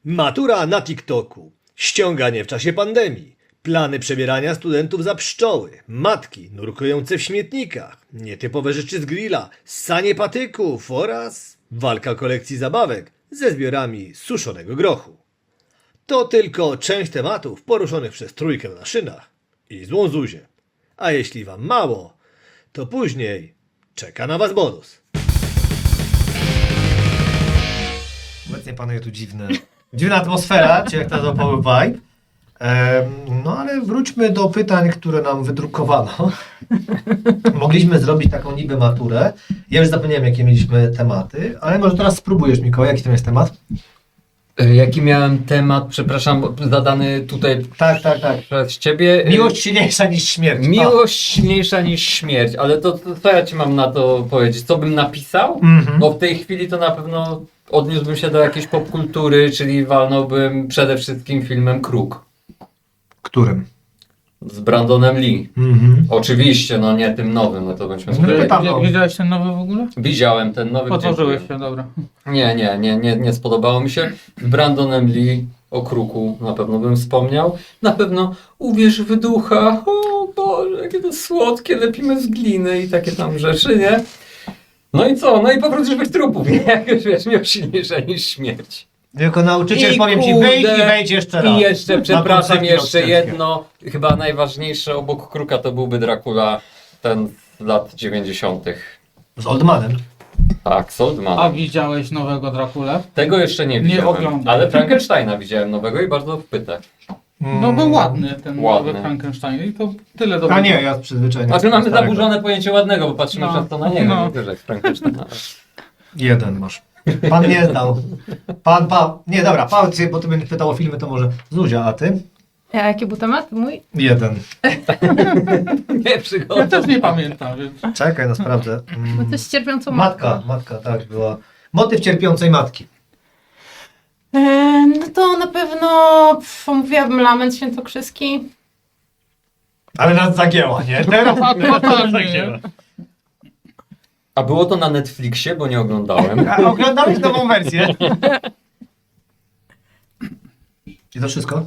Matura na TikToku, ściąganie w czasie pandemii, plany przebierania studentów za pszczoły, matki nurkujące w śmietnikach, nietypowe rzeczy z grilla, ssanie patyków oraz walka kolekcji zabawek ze zbiorami suszonego grochu. To tylko część tematów poruszonych przez trójkę na szynach i złą Zuzię. A jeśli wam mało, to później czeka na was bonus. Obecnie panuje tu dziwna atmosfera, czy jak to nazwał Power Vibe. No ale wróćmy do pytań, które nam wydrukowano. Mogliśmy zrobić taką niby maturę. Ja już zapomniałem, jakie mieliśmy tematy, ale może teraz spróbujesz, Mikołaj, jaki to jest temat? Jaki miałem temat, przepraszam, zadany tutaj Tak. przez ciebie? Miłość silniejsza niż śmierć. Miłość silniejsza niż śmierć, ale to co ja ci mam na to powiedzieć? Co bym napisał? Mhm. Bo w tej chwili to na pewno odniósłbym się do jakiejś popkultury, czyli walnąłbym przede wszystkim filmem Kruk Którym? z Brandonem Lee. Mhm. Oczywiście, no nie tym nowym, no to bądźmy No skutecznie. pytam. Widziałeś ten nowy w ogóle? Widziałem ten nowy. Potworzyłeś dziękuję. się, dobra. Nie spodobało mi się. Z Brandonem Lee o Kruku na pewno bym wspomniał. Na pewno Uwierz w ducha. O Boże, jakie to słodkie, lepimy z gliny i takie tam rzeczy, nie? No i co? No i powrócisz bez trupów, nie? Jak już wiesz, miał silniejsza niż śmierć. Jako nauczyciel I powiem ci, kurde, wyjdź i wejdź jeszcze raz. I jeszcze, przepraszam, koncepcję jeszcze nauczycielską. jedno, chyba najważniejsze obok Kruka to byłby Dracula, ten z lat 90. Z Oldmanem. Tak, Soldman. A widziałeś nowego Drakulę? Tego jeszcze nie widziałem, oglądam. ale Frankensteina widziałem nowego i bardzo wpytę. No był ładny ten Ładny. nowy Frankenstein i to tyle dobrego. A nie, ja z przyzwyczajenia. Znaczy mamy starego. zaburzone pojęcie ładnego, bo patrzymy No. często na niego, No. nie wiesz jak Frankensteina. Jeden masz. Pan nie znał. Nie, dobra, Paweł, bo ty będziesz pytał o filmy, to może Zuzia, a ty? A jaki był temat mój? Jeden. Nie Ja przygoda. też nie pamiętam, więc... Czekaj, no sprawdzę. Bo coś z cierpiącą Matka, tak, była. Motyw cierpiącej matki. No to na pewno omówiłabym Lament Świętokrzyski. Ale nas zagięła, nie? Teraz Totalnie. A było to na Netflixie, bo nie oglądałem. A oglądałeś nową wersję? I to wszystko?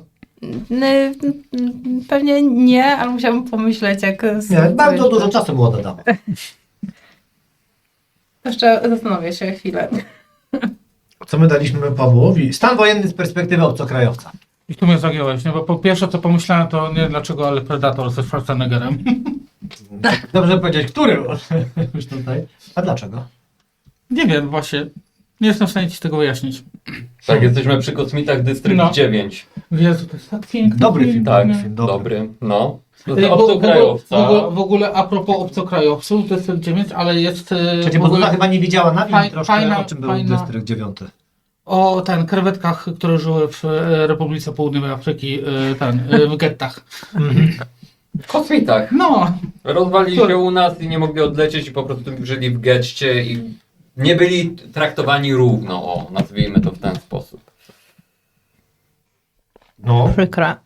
Pewnie nie, ale musiałabym pomyśleć, jak... Nie, bardzo dużo czasu było dodane. Jeszcze zastanowię się chwilę. Co my daliśmy Pawłowi? Stan wojenny z perspektywy obcokrajowca. I tu mnie zagiąłeś, nie? Bo po pierwsze co pomyślałem to nie dlaczego, ale Predator ze Schwarzeneggerem. Dobrze powiedzieć, który już tutaj. A dlaczego? Nie wiem, właśnie. Nie jestem w stanie ci tego wyjaśnić. Tak, jesteśmy przy Kosmitach Dystrykt No. 9. Jezu, to jest tak piękny Dobry film, Tak, nie? dobry. No. Ej, To obcokrajowca. w ogóle a propos obcokrajowców, Dystrykt 9, ale jest... Przecież bo Zuza chyba nie widziała na film troszkę, fajna- o czym był fajna- Dystrykt 9. O krewetkach, które żyły w Republice Południowej Afryki, w gettach. W Kosmitach. No, Rozwalili się u nas i nie mogli odlecieć i po prostu żyli w getcie i nie byli traktowani równo, o, nazwijmy to w ten sposób. No, Przykra.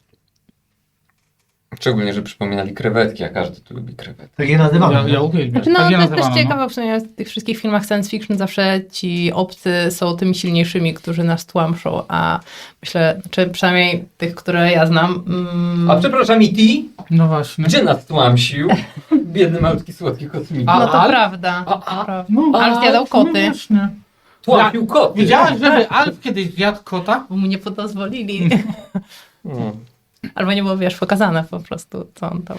Szczególnie, że przypominali krewetki, a każdy tu lubi krewetki. tak je nazywamy. ja uwielbiam. No, Tak to je jest też nazywano, ciekawe, w sumie w tych wszystkich filmach science fiction zawsze ci obcy są tymi silniejszymi, którzy nas tłamszą, a myślę, czy przynajmniej tych, które ja znam... A przepraszam, i ty? No właśnie. Gdzie nas tłamsił? Biedny, malutki, słodki kosmita. A, No to Alf? prawda. A. prawda. No, Alf zjadał no koty. właśnie. Tłamsił koty. Widziałaś, żeby Alf kiedyś zjadł kota? Bo mu nie podozwolili. Mm. Albo nie było, wiesz, pokazane po prostu, co on tam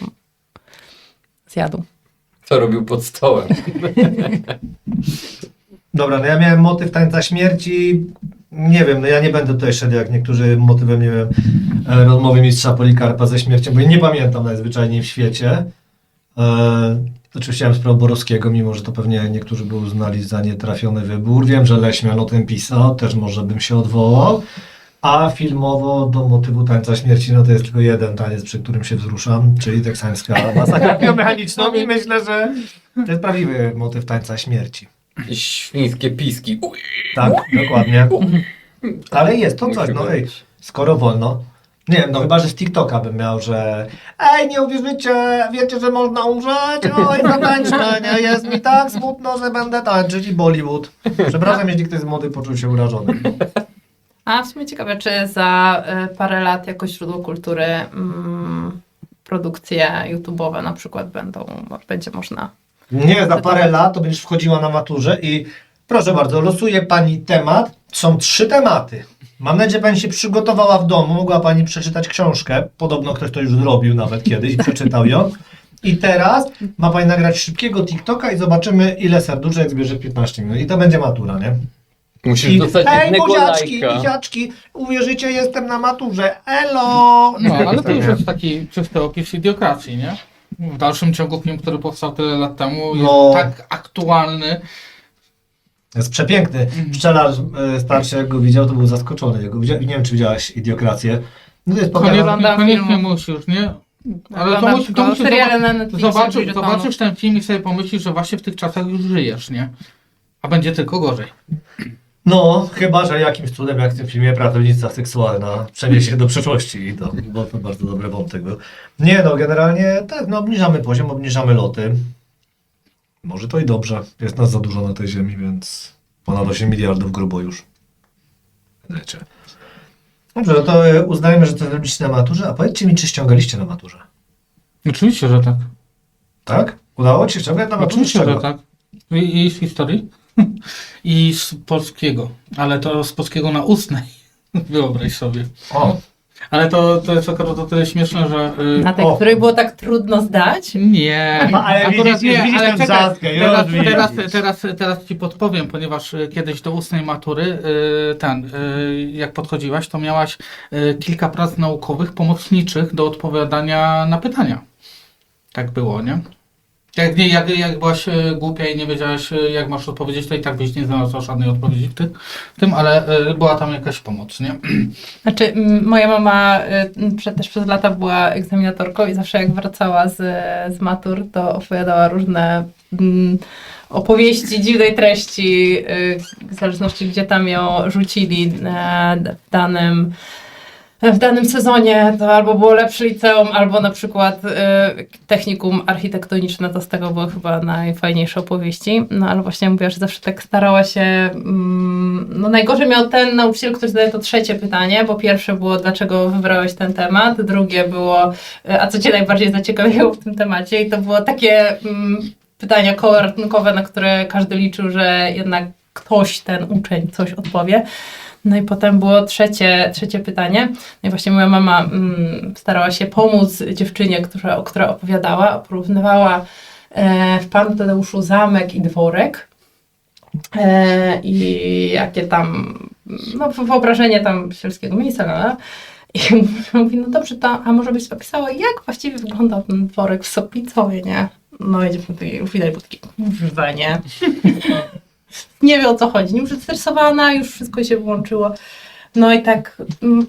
zjadł. Co robił pod stołem? Dobra, no ja miałem motyw tańca śmierci. Nie wiem, no ja nie będę tutaj szedł jak niektórzy motywem, nie wiem, rozmowy mistrza Polikarpa ze śmiercią, bo nie pamiętam najzwyczajniej w świecie. Oczywiście chciałem sprawę Borowskiego, mimo że to pewnie niektórzy by uznali za nietrafiony wybór. Wiem, że Leśmian o tym pisał, też może bym się odwołał. A filmowo do motywu tańca śmierci, no to jest tylko jeden taniec, przy którym się wzruszam, czyli teksańska masakra biomechaniczną i myślę, że to jest prawdziwy motyw tańca śmierci. I świńskie piski. Uj. Tak, dokładnie. Ale jest to coś, no ej, skoro wolno. Nie wiem, no chyba, że z TikToka bym miał, że ej, nie uwierzycie, wiecie, że można umrzeć? Oj, zatańczmy, nie? Jest mi tak smutno, że będę tańczyć i Bollywood. Przepraszam, jeśli ktoś z młodych poczuł się urażony. A w sumie ciekawe, czy za parę lat jako źródło kultury produkcje YouTube'owe na przykład będzie można. Nie, za parę lat to będziesz wchodziła na maturze i proszę bardzo, losuje pani temat. Są 3 tematy. Mam nadzieję, że pani się przygotowała w domu, mogła pani przeczytać książkę. Podobno ktoś to już zrobił nawet kiedyś i przeczytał ją. I teraz ma pani nagrać szybkiego TikToka i zobaczymy, ile serduszek zbierze w 15 minut. I to będzie matura, nie? Musisz dostać hej, jednego buziaczki, lajka. buziaczki, uwierzycie, jestem na maturze, elo! No, ale to już jest taki czysty opis idiokracji, nie? W dalszym ciągu film, który powstał tyle lat temu, No. jest tak aktualny. Jest przepiękny. Pszczelarz starszy, jak go widział, to był zaskoczony. Nie wiem, czy widziałaś Idiokrację. No to jest Oglądam Koniecznie filmu. musisz, nie? Ale to Oglądam musi, to musi seriale na Netflixie, zobaczysz ten film i sobie pomyślisz, że właśnie w tych czasach już żyjesz, nie? A będzie tylko gorzej. No, chyba, że jakimś cudem, jak w tym filmie, pracownica seksualna przeniesie się do przeszłości i to, bo to bardzo dobry wątek był. Nie no, generalnie tak, no obniżamy poziom, obniżamy loty. Może to i dobrze. Jest nas za dużo na tej ziemi, więc ponad 8 miliardów grubo już. Wiecie. Dobrze, no to uznajmy, że to zrobiliście na maturze, a powiedzcie mi, czy ściągaliście na maturze? Oczywiście, że tak. Tak? Udało ci się ściągać na maturze? Oczywiście, Z czego? że tak. I z historii. I z polskiego. Ale to z polskiego na ustnej. Wyobraź sobie. O, Ale to jest akurat o tyle śmieszne, że... Na tej, O. której było tak trudno zdać? Nie. No, ale Akurat widzisz tę czekaj, wrzaskę, już teraz ci podpowiem, ponieważ kiedyś do ustnej matury, jak podchodziłaś, to miałaś kilka prac naukowych, pomocniczych do odpowiadania na pytania. Tak było, nie? Jak byłaś głupia i nie wiedziałaś, jak masz odpowiedzieć, to i tak byś nie znalazła żadnej odpowiedzi w tym, ale była tam jakaś pomoc, nie? Znaczy, moja mama też przez lata była egzaminatorką i zawsze jak wracała z matur, to opowiadała różne opowieści dziwnej treści, w zależności gdzie tam ją rzucili w danym sezonie, to albo było lepsze liceum, albo na przykład technikum architektoniczne, to z tego były chyba najfajniejsze opowieści. No ale właśnie mówiła, że zawsze tak starała się, no najgorzej miał ten nauczyciel, który zadaje to trzecie pytanie, bo pierwsze było, dlaczego wybrałeś ten temat, drugie było, a co cię najbardziej zaciekawiło w tym temacie i to było takie pytania koło ratunkowe, na które każdy liczył, że jednak ktoś, ten uczeń coś odpowie. No i potem było trzecie pytanie. No i właśnie moja mama starała się pomóc dziewczynie, która opowiadała, porównywała w Panu Tadeuszu zamek i dworek. I jakie tam, no wyobrażenie tam sielskiego miejsca. No. I mówi, no dobrze, a może byś opisała, jak właściwie wyglądał ten dworek w Soplicowie, nie? No i dziewczyna widać, bo takie, kurwa, nie? Nie wie o co chodzi, już zestresowana, już wszystko się włączyło. No i tak,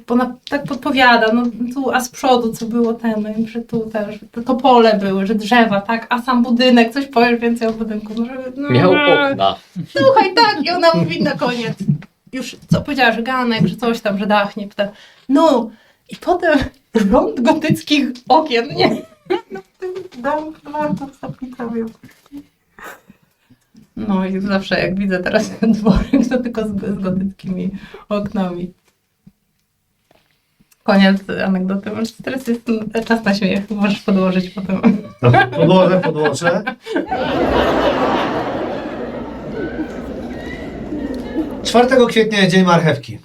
ona tak podpowiada, no tu, a z przodu co było ten, no, że tu też, to pole były, że drzewa, tak, a sam budynek, coś powiesz więcej o budynku. No, no, Miał okna. Słuchaj, tak, i ona mówi na koniec, już co powiedziała, że ganek, że coś tam, że dach, nie pyta. No i potem rąd gotyckich okien, nie? No w tym domku, to w Soplicowie. No i zawsze jak widzę teraz ten dworek, to tylko z gotyckimi oknami. Koniec anegdoty. Teraz jest czas na śmiech. Możesz podłożyć potem. Podłożę. 4 kwietnia jest Dzień Marchewki.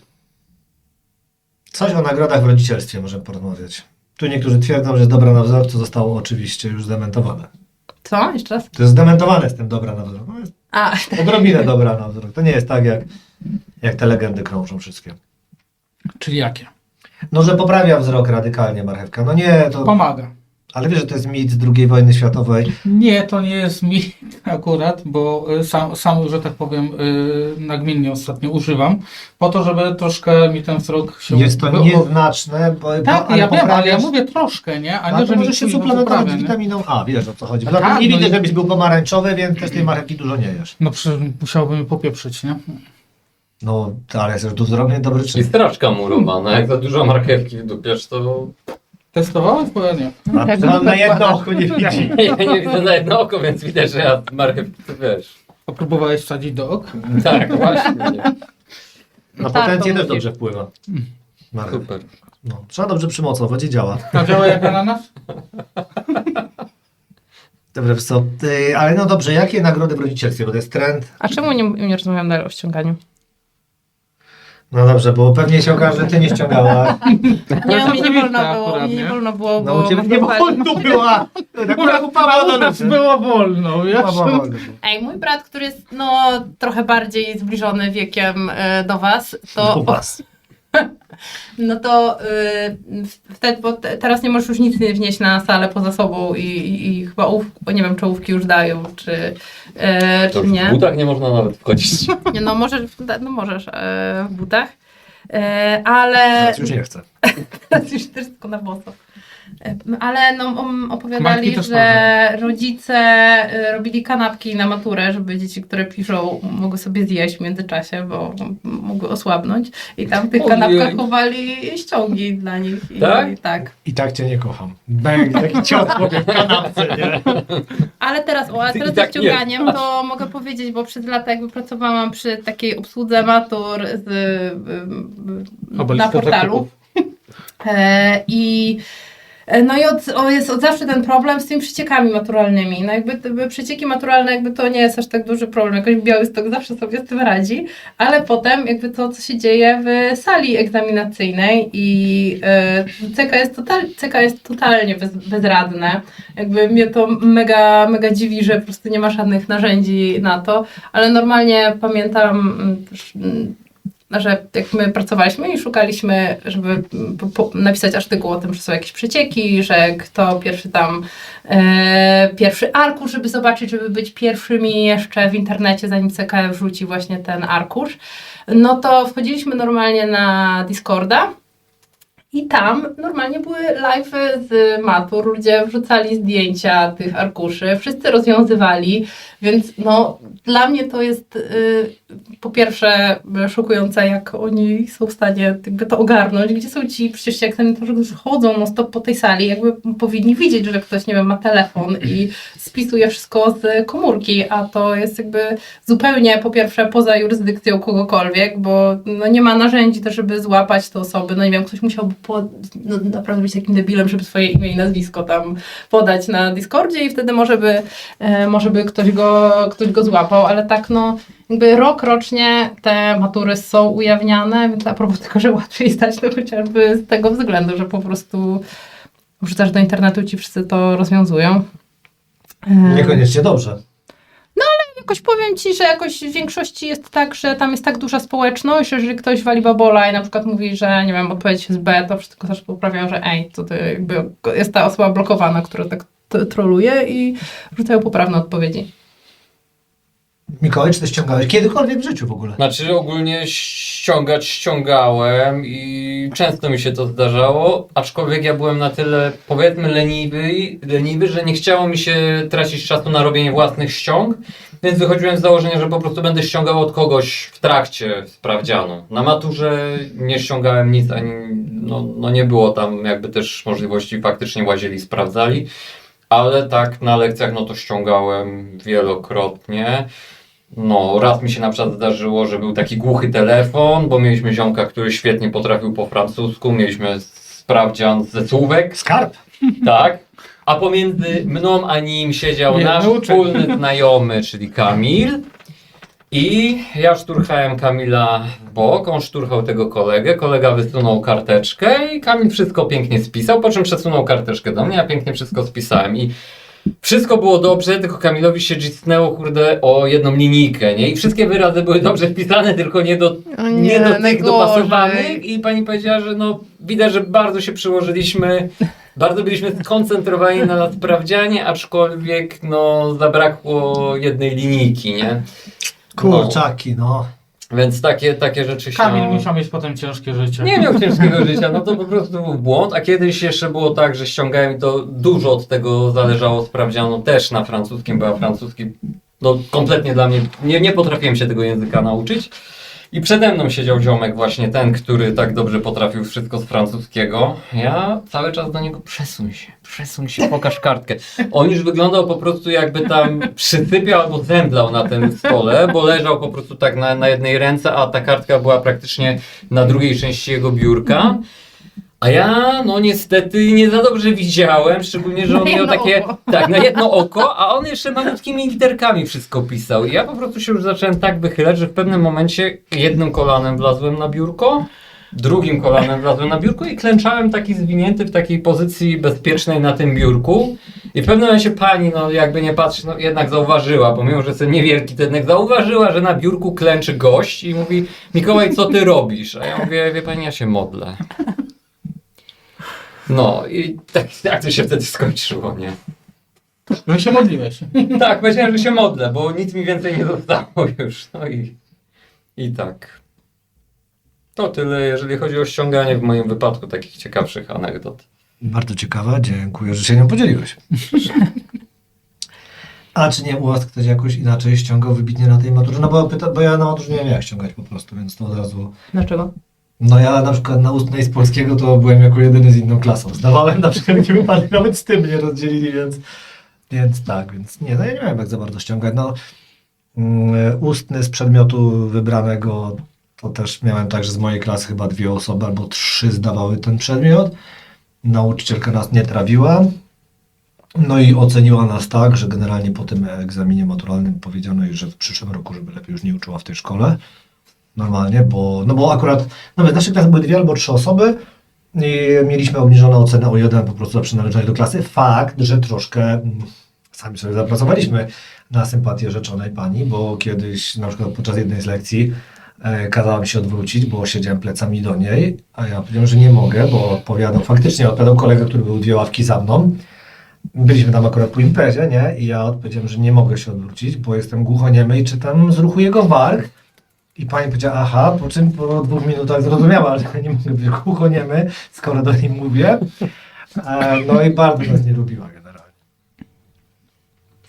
Coś o nagrodach w rodzicielstwie możemy porozmawiać. Tu niektórzy twierdzą, że jest dobra na wzór, co zostało oczywiście już zdementowane. Co? Jeszcze raz? To jest zdementowane z tym dobra na wzór. No jest A, odrobinę dobra na wzór. To nie jest tak, jak te legendy krążą wszystkie. Czyli jakie? No, że poprawia wzrok radykalnie marchewka. No nie, to... Pomaga. Ale wiesz, że to jest mit z II wojny światowej. Nie, to nie jest mi akurat, bo sam, że tak powiem, nagminnie ostatnio używam, po to, żeby troszkę mi ten wzrok się... Jest to nieznaczne, Tak, ale ja wiem, ale ja poprawiasz- mówię troszkę, nie? A Ale nie, to że może się mi suplementować poprawia, nie? witaminą A, wiesz o co chodzi. A Poza tym tak, nie no widzę, i- żebyś był pomarańczowy, więc też tej marchewki dużo nie jesz. No przecież musiałbym popieprzyć, nie? No, ale jest tu wzrok niedobry I czyn. straczka murowana. Jak za dużo marchewki wdupiesz, to Testowałeś? Bo ja nie. A mam na jedno oko nie widzi. ja nie widzę na jedno oko, więc widać, że ja marchewki, to wiesz. A próbowałeś wsadzić do ok? Tak, właśnie. Na Tak, potencję to też musisz. dobrze wpływa. Marek. Super. No, trzeba dobrze przymocować i działa. A działa jak ananas? Dobra, wiesz co, ale no dobrze, jakie nagrody w rodzicielstwie, bo to jest trend. A czemu nie rozmawiam dalej o ściąganiu? No dobrze, bo pewnie się okaże, że ty nie ściągałaś. Nie, mi nie wolno Akurat, było, mi nie nie? wolno było, No bo u ciebie nie wolno była. Akurat u Pawła nas było wolno, wiesz? Ej, mój brat, który jest trochę bardziej zbliżony wiekiem do was, to no to wtedy, bo teraz nie możesz już nic nie wnieść na salę poza sobą i chyba nie wiem, czołówki już dają, czy To już nie. w butach nie można nawet wchodzić. Nie, no możesz w butach, ale Teraz już nie chcę. teraz już też tylko na boso. Ale Majtki opowiadali, też że rodzice robili kanapki na maturę, żeby dzieci, które piszą, mogły sobie zjeść w międzyczasie, bo mogły osłabnąć. I tam w tych Ojej. kanapkach chowali ściągi dla nich. Tak? I tak. I tak cię nie kocham. Bęk, taki cios w kanapce, nie? Ale teraz, I teraz tak ze ściąganiem to mogę powiedzieć, bo przez lata jakby pracowałam przy takiej obsłudze matur na Obeliska portalu. I jest od zawsze ten problem z tymi przeciekami maturalnymi. No jakby te przecieki maturalne jakby to nie jest aż tak duży problem. Jakoś Białystok zawsze sobie z tym radzi, ale potem jakby to, co się dzieje w sali egzaminacyjnej i CK jest totalnie bezradne. Jakby mnie to mega dziwi, że po prostu nie ma żadnych narzędzi na to, ale normalnie pamiętam że jak my pracowaliśmy i szukaliśmy, żeby napisać artykuł o tym, że są jakieś przecieki, że kto pierwszy tam, pierwszy arkusz, żeby zobaczyć, żeby być pierwszymi jeszcze w internecie, zanim CKF wrzuci właśnie ten arkusz, no to wchodziliśmy normalnie na Discorda i tam normalnie były live z matur, ludzie wrzucali zdjęcia tych arkuszy, wszyscy rozwiązywali, więc no dla mnie to jest po pierwsze szokujące, jak oni są w stanie jakby to ogarnąć, gdzie są ci przecież egzaminatorzy, którzy chodzą no stop po tej sali, jakby powinni widzieć, że ktoś, nie wiem, ma telefon i spisuje wszystko z komórki, a to jest jakby zupełnie po pierwsze poza jurysdykcją kogokolwiek, bo no nie ma narzędzi też, żeby złapać te osoby, no nie wiem, ktoś musiałby naprawdę być takim debilem, żeby swoje imię i nazwisko tam podać na Discordzie i wtedy może by ktoś go złapał, ale tak no jakby rok rocznie te matury są ujawniane, więc a propos tego, że łatwiej zdać, to chociażby z tego względu, że po prostu wrzucasz do internetu i ci wszyscy to rozwiązują. Niekoniecznie dobrze. Jakoś powiem ci, że jakoś w większości jest tak, że tam jest tak duża społeczność, że jeżeli ktoś wali babola i na przykład mówi, że nie wiem, odpowiedź jest B, to wszyscy też poprawiają, że to jakby jest ta osoba blokowana, która tak troluje i rzucają poprawne odpowiedzi. Mikołaj, czy ty ściągałeś kiedykolwiek w życiu w ogóle? Znaczy ogólnie ściągałem i często mi się to zdarzało, aczkolwiek ja byłem na tyle, powiedzmy, leniwy, że nie chciało mi się tracić czasu na robienie własnych ściąg, więc wychodziłem z założenia, że po prostu będę ściągał od kogoś w trakcie sprawdzianu. Na maturze nie ściągałem nic, ani no nie było tam jakby też możliwości, faktycznie łazili, sprawdzali, ale tak na lekcjach no to ściągałem wielokrotnie. No, raz mi się na przykład zdarzyło, że był taki głuchy telefon, bo mieliśmy ziomka, który świetnie potrafił po francusku, mieliśmy sprawdzian ze słówek, Skarb. tak, a pomiędzy mną a nim siedział Jedno nasz uczeń. wspólny znajomy, czyli Kamil. I ja szturchałem Kamila w bok, on szturchał tego kolegę, kolega wysunął karteczkę i Kamil wszystko pięknie spisał, po czym przesunął karteczkę do mnie, ja pięknie wszystko spisałem i wszystko było dobrze, tylko Kamilowi się gisnęło, kurde, o jedną linijkę, nie? I wszystkie wyrazy były dobrze wpisane, tylko nie do tych najgorzej. dopasowanych i pani powiedziała, że no widać, że bardzo się przyłożyliśmy, bardzo byliśmy skoncentrowani na sprawdzianie, aczkolwiek no zabrakło jednej linijki, nie? Kurczaki, no. Więc takie rzeczy się... Kamil musiał mieć potem ciężkie życie. Nie miał ciężkiego życia, no to po prostu był błąd, a kiedyś jeszcze było tak, że ściągałem i to dużo od tego zależało, sprawdziano też na francuskim, bo ja francuski no kompletnie dla mnie, nie potrafiłem się tego języka nauczyć. I przede mną siedział ziomek właśnie ten, który tak dobrze potrafił wszystko z francuskiego. Ja cały czas do niego przesuń się, pokaż kartkę. On już wyglądał po prostu jakby tam przysypiał albo zemdlał na tym stole, bo leżał po prostu tak na jednej ręce, a ta kartka była praktycznie na drugiej części jego biurka. A ja, no niestety, nie za dobrze widziałem, szczególnie, że on Na miał jedno takie, oko. tak, na jedno oko, a on jeszcze malutkimi literkami wszystko pisał. I ja po prostu się już zacząłem tak wychylać, że w pewnym momencie jednym kolanem wlazłem na biurko, drugim kolanem wlazłem na biurko i klęczałem taki zwinięty w takiej pozycji bezpiecznej na tym biurku. I w pewnym momencie pani, no jakby nie patrzy, no jednak zauważyła, pomimo, że jestem niewielki, to jednak zauważyła, że na biurku klęczy gość i mówi: Mikołaj, co ty robisz? A ja mówię: wie pani, ja się modlę. No i tak to się wtedy skończyło, nie? Że się modliłeś. Tak, powiedziałem, że się modlę, bo nic mi więcej nie zostało już. No i tak. To tyle, jeżeli chodzi o ściąganie w moim wypadku takich ciekawszych anegdot. Bardzo ciekawa, dziękuję, że się nią podzieliłeś. A czy nie u was ktoś jakoś inaczej ściągał wybitnie na tej maturze? No bo ja na maturze nie miałem jak ściągać po prostu, więc to od razu... Dlaczego? No ja na przykład na ustnej z polskiego to byłem jako jedyny z inną klasą. Zdawałem na przykład nie wypadek, nawet z tym mnie rozdzielili, więc tak, więc nie, no ja nie miałem jak za bardzo ściągać. No, ustny z przedmiotu wybranego to też miałem tak, że z mojej klasy chyba 2 osoby albo 3 zdawały ten przedmiot. Nauczycielka nas nie trawiła. No i oceniła nas tak, że generalnie po tym egzaminie maturalnym powiedziano jej, że w przyszłym roku, żeby lepiej już nie uczyła w tej szkole. Normalnie, bo akurat nawet w naszej klasie były 2 albo 3 osoby i mieliśmy obniżoną ocenę o 1 po prostu za przynależność do klasy. Fakt, że troszkę sami sobie zapracowaliśmy na sympatię rzeczonej pani, bo kiedyś na przykład podczas jednej z lekcji kazała mi się odwrócić, bo siedziałem plecami do niej, a ja powiedziałem, że nie mogę, bo odpowiadał kolega, który był 2 ławki za mną. Byliśmy tam akurat po imprezie, nie? I ja odpowiedziałem, że nie mogę się odwrócić, bo jestem głuchoniemy i czytam z ruchu jego warg. I pani powiedziała: aha, po czym po 2 minutach zrozumiała, że nie mogę być głuchoniemy, skoro do niej mówię. No i bardzo nas nie lubiła generalnie.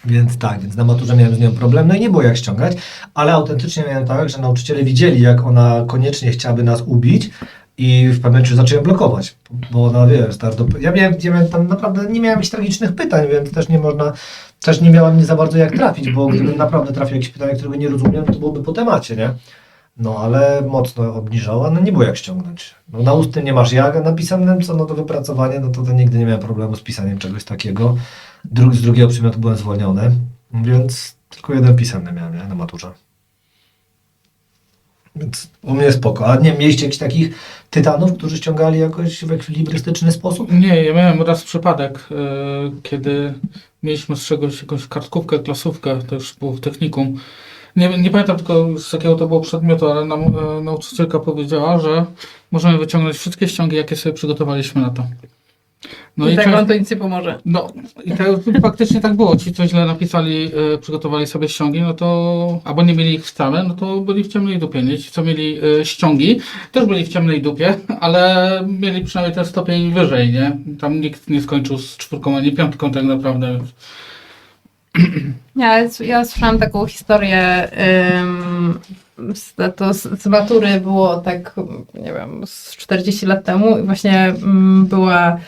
Więc tak, więc na maturze miałem z nią problem, no i nie było jak ściągać, ale autentycznie miałem tak, że nauczyciele widzieli, jak ona koniecznie chciałaby nas ubić i w pewnym momencie zaczęły blokować, bo ona, wiesz, ja miałem tam naprawdę, nie miałem jakichś tragicznych pytań, więc też nie miała mnie za bardzo jak trafić, bo gdybym naprawdę trafił jakieś pytanie, którego nie rozumiem, to byłoby po temacie, nie? No, ale mocno obniżała, no nie było jak ściągnąć. No na ustnym nie masz jak, a na pisemnym co, no to wypracowanie, no to nigdy nie miałem problemu z pisaniem czegoś takiego. Z drugiego przedmiotu byłem zwolniony, więc tylko 1 pisemny miałem, nie? Na maturze. Więc u mnie spoko. A nie mieliście jakichś takich tytanów, którzy ściągali jakoś w ekwilibrystyczny sposób? Nie, ja miałem raz przypadek, kiedy mieliśmy z czegoś jakąś kartkówkę, klasówkę, to już było w technikum. Nie pamiętam tylko z jakiego to było przedmiotu, ale nam nauczycielka powiedziała, że możemy wyciągnąć wszystkie ściągi, jakie sobie przygotowaliśmy na to. No I tak część- wam to nic nie pomoże. No i to faktycznie tak było. Ci, co źle napisali, przygotowali sobie ściągi, no to albo nie mieli ich wcale, no to byli w ciemnej dupie. Nie? Ci, co mieli ściągi, też byli w ciemnej dupie, ale mieli przynajmniej ten stopień wyżej, nie? Tam nikt nie skończył z 4 ani 5 tak naprawdę. Więc... Ja słyszałam taką historię, z matury było tak, nie wiem, z 40 lat temu i właśnie była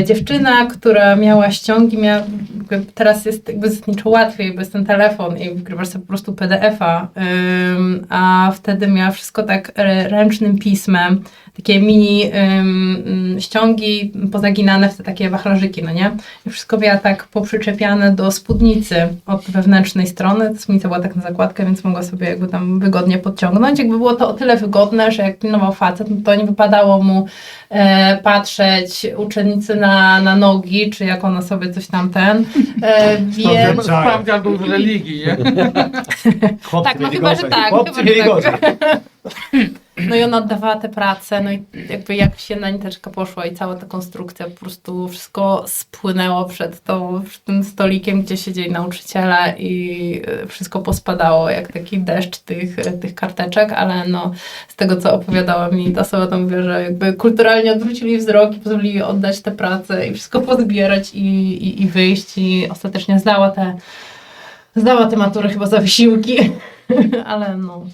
dziewczyna, która miała ściągi, teraz jest jakby zasadniczo łatwiej, bo jest ten telefon i wgrywasz sobie po prostu PDF-a, a wtedy miała wszystko tak ręcznym pismem, takie mini ściągi pozaginane w te takie wachlarzyki, no nie? I wszystko miała tak poprzyczepiane do spódnicy od wewnętrznej strony, ta spódnica była tak na zakładkę, więc mogła sobie jakby tam wygodnie podciągnąć. Jakby było to o tyle wygodne, że jak pilnował facet, no to nie wypadało mu patrzeć uczennicy na nogi, czy jak ona sobie coś tam więc... Sprawdzian był w religii, nie? Chłopcy Tak, no mieli chyba, że gorzej. tak, Chłopcy chyba, że mieli tak. gorzej. No i ona oddawała te prace, no i jakby jak się na niteczkę poszła i cała ta konstrukcja, po prostu wszystko spłynęło przed tym stolikiem, gdzie siedzieli nauczyciele i wszystko pospadało jak taki deszcz tych karteczek, ale no z tego, co opowiadała mi ta osoba, to mówię, że jakby kulturalnie odwrócili wzrok i pozwolili jej oddać te prace i wszystko pozbierać i wyjść i ostatecznie zdała te matury chyba za wysiłki, ale no...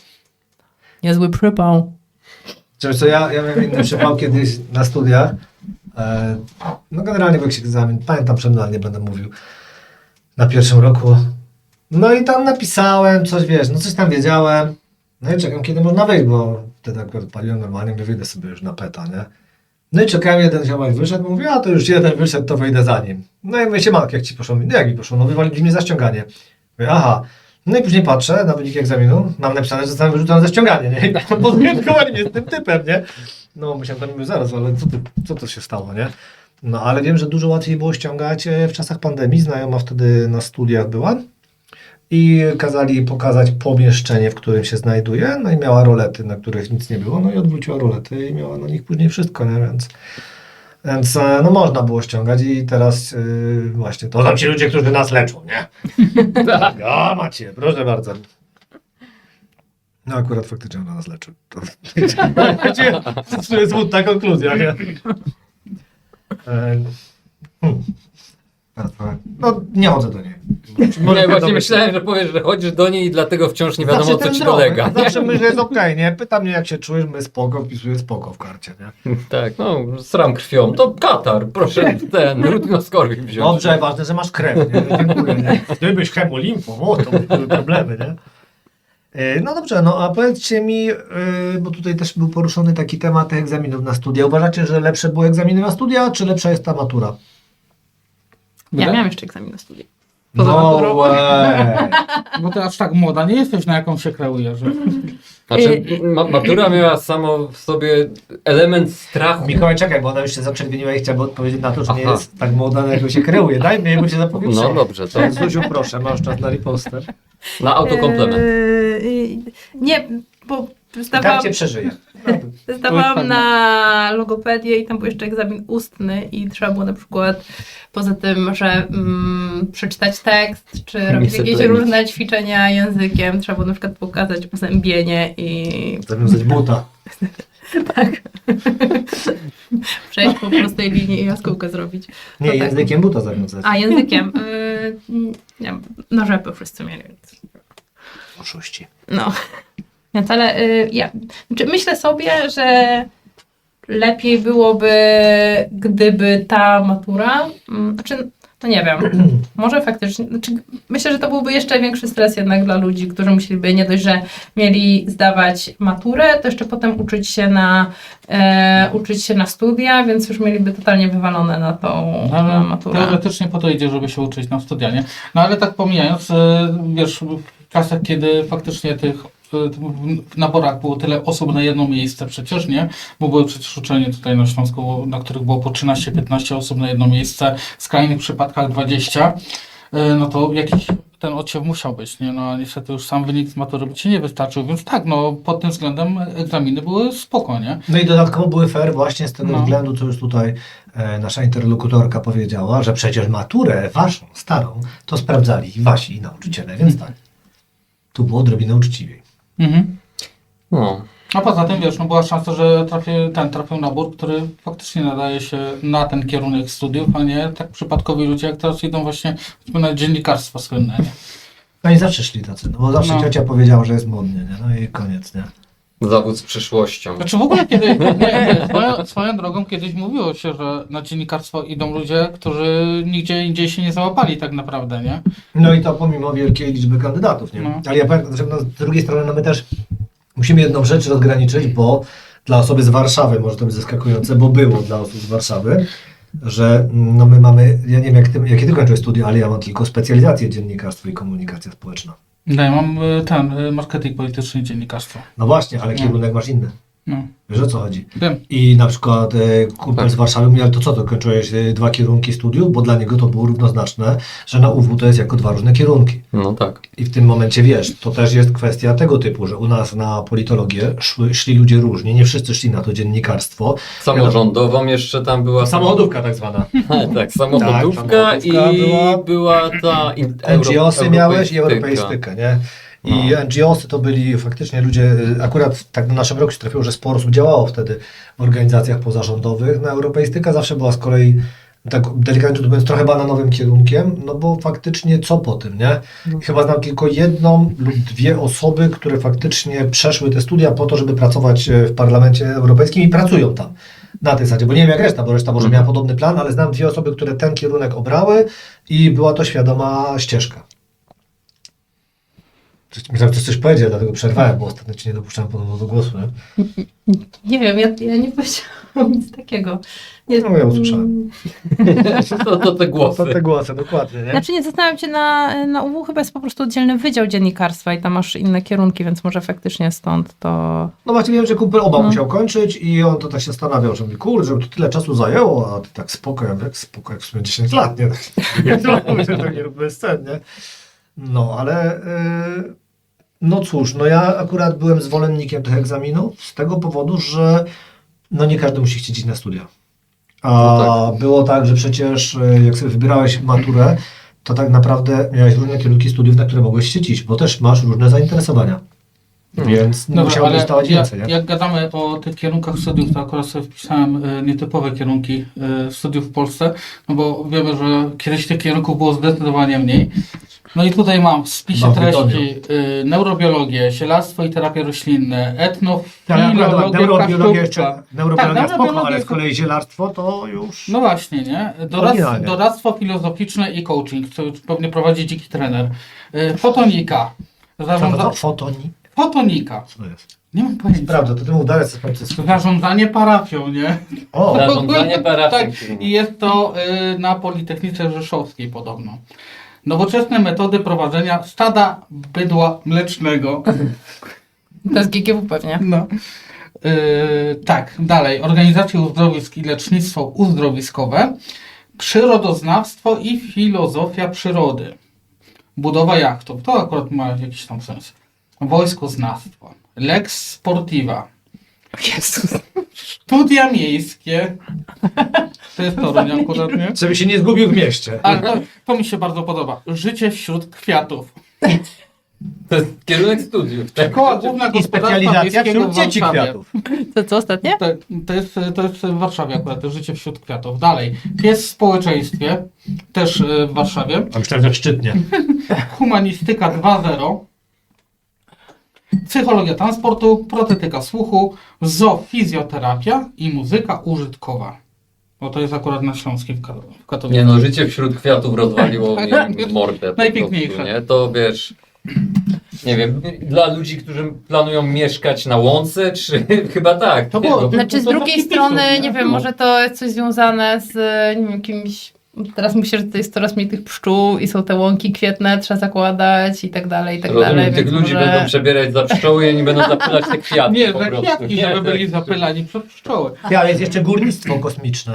Niezły przypał. Wiesz co, ja miałem inny przypał kiedyś na studiach. No generalnie był jakiś egzamin, pamiętam przed nie będę mówił, na pierwszym roku. No i tam napisałem coś, wiesz, no coś tam wiedziałem. No i czekam, kiedy można wyjść, bo wtedy akurat paliłem normalnie, mówię, wyjdę sobie już na peta, nie? No i czekałem, jeden ziomek wyszedł, mówię, a to już jeden wyszedł, to wyjdę za nim. No i mówię, siemanko, jak ci poszło? No jak mi poszło? No wywalili mnie za ściąganie. Mówię, aha. No i później patrzę na wynik egzaminu, mam napisane, że zostałem wyrzucony za ściąganie, nie? I podjętkowali mnie z tym typem, nie? No myślałem, to mówię, zaraz, ale co to się stało, nie? No ale wiem, że dużo łatwiej było ściągać w czasach pandemii, znajoma wtedy na studiach była i kazali pokazać pomieszczenie, w którym się znajduje, no i miała rolety, na których nic nie było, no i odwróciła rolety i miała na nich później wszystko, nie? Więc no można było ściągać i teraz właśnie to są ci ludzie, którzy nas leczą, nie? Tak, a macie, proszę bardzo. No akurat faktycznie ona nas leczy. To jest smutna konkluzja, nie? No nie chodzę do niej. Nie, właśnie myślałem, że powiesz, że chodzisz do niej i dlatego wciąż nie wiadomo, co ci dolega. Zawsze myślę, że jest okej, nie? Pyta mnie, jak się czujesz, my spoko, wpisuję spoko w karcie, nie? Tak, no, sram krwią. To katar, proszę ten rutinoskórnik wziąć. Dobrze, ważne, że masz krew, nie? Dziękuję, nie? Gdybyś hemolimfą, o, to były problemy, nie? No dobrze, no a powiedzcie mi, bo tutaj też był poruszony taki temat egzaminów na studia. Uważacie, że lepsze były egzaminy na studia, czy lepsza jest ta matura? Ja miałam jeszcze egzamin na studia. Poza No maturą. way. Bo ty aż tak młoda nie jesteś, na jaką się kreujesz. Znaczy, matura miała samo w sobie element strachu. Mikołaj, czekaj, bo ona już się zaczerwieniła i chciałaby odpowiedzieć na to, że nie Aha. jest tak młoda, na jaką się kreuje. Daj mi, jakby się zapowiedzieć. No dobrze, to Zuziu, proszę, masz czas na riposter. na autokomplement. Nie, bo I tak cię zdawałam, przeżyje. zdawałam na logopedię i tam był jeszcze egzamin ustny i trzeba było na przykład poza tym, że przeczytać tekst, czy robić jakieś Misceplenic. różne ćwiczenia językiem, trzeba było na przykład pokazać uzębienie i Zawiązać buta. tak przejść po prostej linii i jaskółkę zrobić. Nie, tak. językiem buta zawiązać. A językiem, nie wiem, no rzepy wszyscy mieli, więc Oszuści. no. Więc ale znaczy myślę sobie, że lepiej byłoby, gdyby ta matura, znaczy, no nie wiem, może faktycznie, znaczy, myślę, że to byłby jeszcze większy stres jednak dla ludzi, którzy musieliby nie dość, że mieli zdawać maturę, to jeszcze potem uczyć się na studia, więc już mieliby totalnie wywalone na tą na maturę. Teoretycznie po to idzie, żeby się uczyć na studia, nie? No ale tak pomijając, wiesz, w czasach, kiedy faktycznie tych w naborach było tyle osób na jedno miejsce przecież, nie? Bo były przecież uczelnie tutaj na Śląsku, na których było po 13-15 osób na jedno miejsce, w skrajnych przypadkach 20, no to jakiś ten odsiew musiał być, nie? No a niestety już sam wynik z matury by ci nie wystarczył, więc tak, no pod tym względem egzaminy były spoko, nie? No i dodatkowo były fair właśnie z tego No. względu, co już tutaj nasza interlokutorka powiedziała, że przecież maturę waszą, starą, to sprawdzali wasi nauczyciele, więc tak. Tu było odrobinę uczciwiej. Mhm. No. A poza tym, wiesz, no była szansa, że trafił nabór, który faktycznie nadaje się na ten kierunek studiów, a nie tak przypadkowi ludzie, jak teraz idą właśnie na dziennikarstwo słynne, nie? No i zawsze szli tacy, no bo zawsze No. ciocia powiedziała, że jest modnie, nie? No i koniec, nie? Zawód z przyszłością. Znaczy w ogóle kiedyś, swoją drogą kiedyś mówiło się, że na dziennikarstwo idą ludzie, którzy nigdzie indziej się nie załapali tak naprawdę, nie? No i to pomimo wielkiej liczby kandydatów, nie? No. Ale ja powiem, że no, z drugiej strony no my też musimy jedną rzecz rozgraniczyć, bo dla osoby z Warszawy może to być zaskakujące, bo było dla osób z Warszawy, że no my mamy, ja nie wiem jakie ty kończyłeś studia, ale ja mam tylko specjalizację dziennikarstwo i komunikacja społeczna. No ja mam marketing polityczny i dziennikarstwo. No właśnie, ale No. kierunek masz inny. No, Wiesz o co chodzi? wiem. I na przykład kumpel Tak. z Warszawy mówi, ale to co, to kończyłeś 2 kierunki studiów? Bo dla niego to było równoznaczne, że na UW to jest jako 2 różne kierunki. No tak. I w tym momencie wiesz, to też jest kwestia tego typu, że u nas na politologię szli ludzie różni, nie wszyscy szli na to dziennikarstwo. Samorządową jeszcze tam była. Samochodówka tak zwana. Tak, samochodówka Tak, i samochodówka była ta NGO-sy miałeś i europejstyka. europejstykę, nie? I NGO-sy to byli faktycznie ludzie, akurat tak na naszym roku się trafiło, że sporo osób działało wtedy w organizacjach pozarządowych. Na europejstyka zawsze była z kolei tak delikatnie to mówiąc, trochę bananowym kierunkiem, no bo faktycznie co po tym, nie? Chyba znam tylko jedną lub dwie osoby, które faktycznie przeszły te studia po to, żeby pracować w Parlamencie Europejskim i pracują tam. Na tej zasadzie, bo nie wiem jak reszta, bo reszta może miała podobny plan, ale znam dwie osoby, które ten kierunek obrały i była to świadoma ścieżka. Myślałem, że coś powiedział, dlatego przerwałem, bo ostatnio Cię nie dopuszczałem ponownie do głosu, nie? Nie wiem, ja nie powiedziałam nic takiego. Nie, No ja usłyszałem. To te głosy. To te głosy, dokładnie, nie? Znaczy nie, zastanawiam się, na UW chyba jest po prostu oddzielny wydział dziennikarstwa i tam masz inne kierunki, więc może faktycznie stąd to... No właśnie wiem, że kumpel oba musiał kończyć i on to tak się zastanawiał, że mówi, kurde, żeby to tyle czasu zajęło, a ty tak spoko, ja mówię, jak spoko, jak w sumie 10 lat, nie? Tak nie róbmy scen, nie? No, ale no cóż, no ja akurat byłem zwolennikiem tych egzaminów z tego powodu, że no nie każdy musi chcieć iść na studia. A No było tak, że przecież jak sobie wybierałeś maturę, to tak naprawdę miałeś różne kierunki studiów, na które mogłeś się iść, bo też masz różne zainteresowania. Więc musiałbyś stawać więcej, nie? jak gadamy o tych kierunkach studiów, to akurat sobie wpisałem nietypowe kierunki studiów w Polsce, no bo wiemy, że kiedyś tych kierunków było zdecydowanie mniej. No i tutaj mam w spisie treści neurobiologię, zielarstwo i terapie roślinne, etnofilologię, Neurobiologia kaszubka. neurobiologia Tak, spoko, neurobiologia ale z jest- kolei zielarstwo to już... No właśnie, nie? Oryginalnie. Doradztwo filozoficzne i coaching, co już pewnie prowadzi dziki trener. Fotonika. Fotonika. Co to jest? Nie mam pojęcia. Prawda, to ty mów dalej, co jest. Zarządzanie parafią, nie? O, Zarządzanie parafią. Tak, i jest to na Politechnice Rzeszowskiej podobno. Nowoczesne metody prowadzenia stada bydła mlecznego. To jest GGW pewnie. No. Tak, dalej. Organizacje uzdrowisk i lecznictwo uzdrowiskowe, przyrodoznawstwo i filozofia przyrody. Budowa jachtów. To akurat ma jakiś tam sens. Wojskoznawstwo. Lex sportiva. Jezus. Studia miejskie. To jest Toruń akurat, nie? żeby się nie zgubił w mieście. Ale to mi się bardzo podoba. Życie wśród kwiatów. To jest kierunek studiów. Tak? Szkoła Główna I Gospodarstwa specjalizacja Miejskiego w wśród dzieci Warszawie. kwiatów. To co ostatnie? To jest w Warszawie akurat, to Życie wśród kwiatów. Dalej. Pies w społeczeństwie, też w Warszawie. A myślałem, że w Szczytnie. Humanistyka 2.0. Psychologia transportu, protetyka słuchu, zoofizjoterapia i muzyka użytkowa. Bo to jest akurat na Śląskiej w Katowicach. Nie no, życie wśród kwiatów rozwaliło mi mordę. po Najpiękniejsze. prostu, nie? To wiesz, nie wiem, dla ludzi, którzy planują mieszkać na łące, czy chyba tak. To nie, było- no. Znaczy z To drugiej taki strony, pisów, nie nie? wiem, może to jest coś związane z nie wiem, jakimś... Teraz myślę, że to jest coraz mniej tych pszczół i są te łąki kwietne, trzeba zakładać i tak dalej, Rozumiem, tych więc ludzi może... będą przebierać za pszczoły i oni będą zapylać te kwiaty Nie, po że prostu. kwiatki, nie? żeby Tak. byli zapylani przez pszczoły. Ja, ale jest jeszcze górnictwo kosmiczne.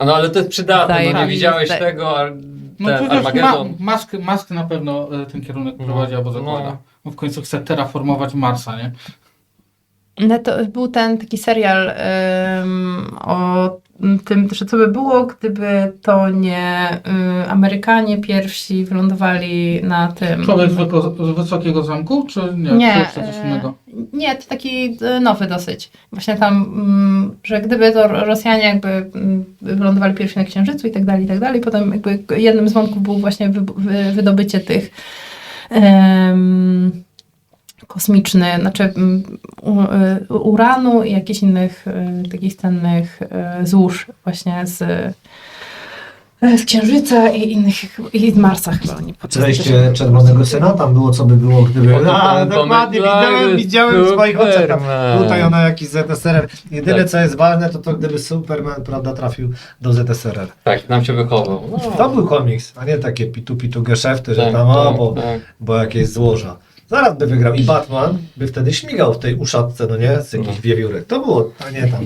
No ale to jest przydatne, no nie Zajebiste. widziałeś tego, No ten przecież Armagedon. Musk na pewno ten kierunek prowadzi albo zakłada. No. Bo w końcu chce terraformować Marsa, nie? No to był ten taki serial o tym, że co by było, gdyby to nie Amerykanie pierwsi wylądowali na tym... Człowiek z wysokiego zamku, czy nie? Nie, Czy coś innego? nie, to taki nowy dosyć. Właśnie tam, że gdyby to Rosjanie jakby wylądowali pierwsi na Księżycu i tak dalej, potem jakby jednym z wątków było właśnie wydobycie tych kosmiczny, znaczy uranu i jakichś innych takich cennych złóż właśnie z Księżyca i innych, i z Marsa chyba oni Zejście Czerwonego Syna, tam było co by było, gdyby... A, dokładnie, widziałem w swoich oczach tam. Tutaj ona jakiś ZSRR. Jedyne Tak. co jest ważne, to gdyby Superman, prawda, trafił do ZSRR. Tak, nam się wychował. No. To był komiks, a nie takie pitu geszefty, że Tak, tam, tak, tak. bo jakieś złoża. Zaraz by wygrał i Batman by wtedy śmigał w tej uszatce, no nie? Z jakichś wiewiórek. To było, a nie tam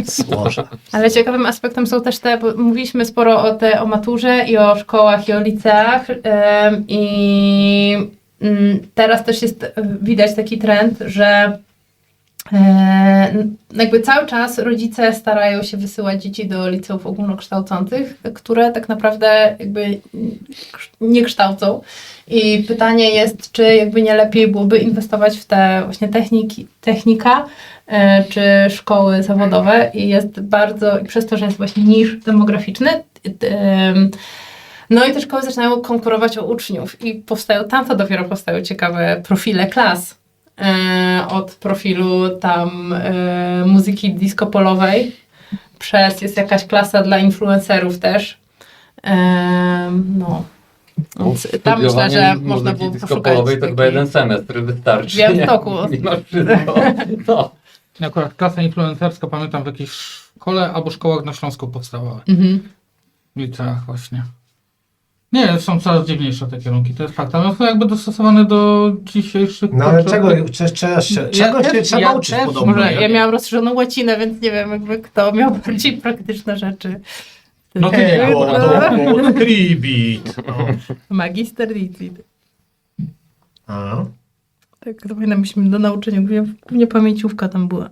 złoża. Ale ciekawym aspektem są też te, bo mówiliśmy sporo o maturze i o szkołach i o liceach i teraz też jest widać taki trend, że jakby cały czas rodzice starają się wysyłać dzieci do liceów ogólnokształcących, które tak naprawdę jakby nie kształcą. I pytanie jest, czy jakby nie lepiej byłoby inwestować w te właśnie technika czy szkoły zawodowe i jest bardzo, i przez to, że jest właśnie niż demograficzny, no i te szkoły zaczynają konkurować o uczniów i tam to dopiero powstają ciekawe profile klas. Od profilu tam muzyki disco polowej, jest jakaś klasa dla influencerów też. No. Więc tam myślę, że można było poszukać to chyba takiej- jeden semestr wystarczy. W Białymstoku. Nie masz wszystko. No. Akurat klasa influencerska pamiętam w jakiejś szkole albo szkołach na Śląsku powstała. W liceach właśnie. Nie, są coraz dziwniejsze te kierunki, to jest fakt. Ale są jakby dostosowane do dzisiejszych No ale potrzeb. czego się trzeba ja uczyć też podobno? może- nie? Ja miałam rozszerzoną łacinę, więc nie wiem, jakby kto miał bardziej praktyczne rzeczy. No ty nie, O, to tribit. Magister Licit. A. Tak, to pamiętam, do nauczenia, pewnie pamięciówka tam była.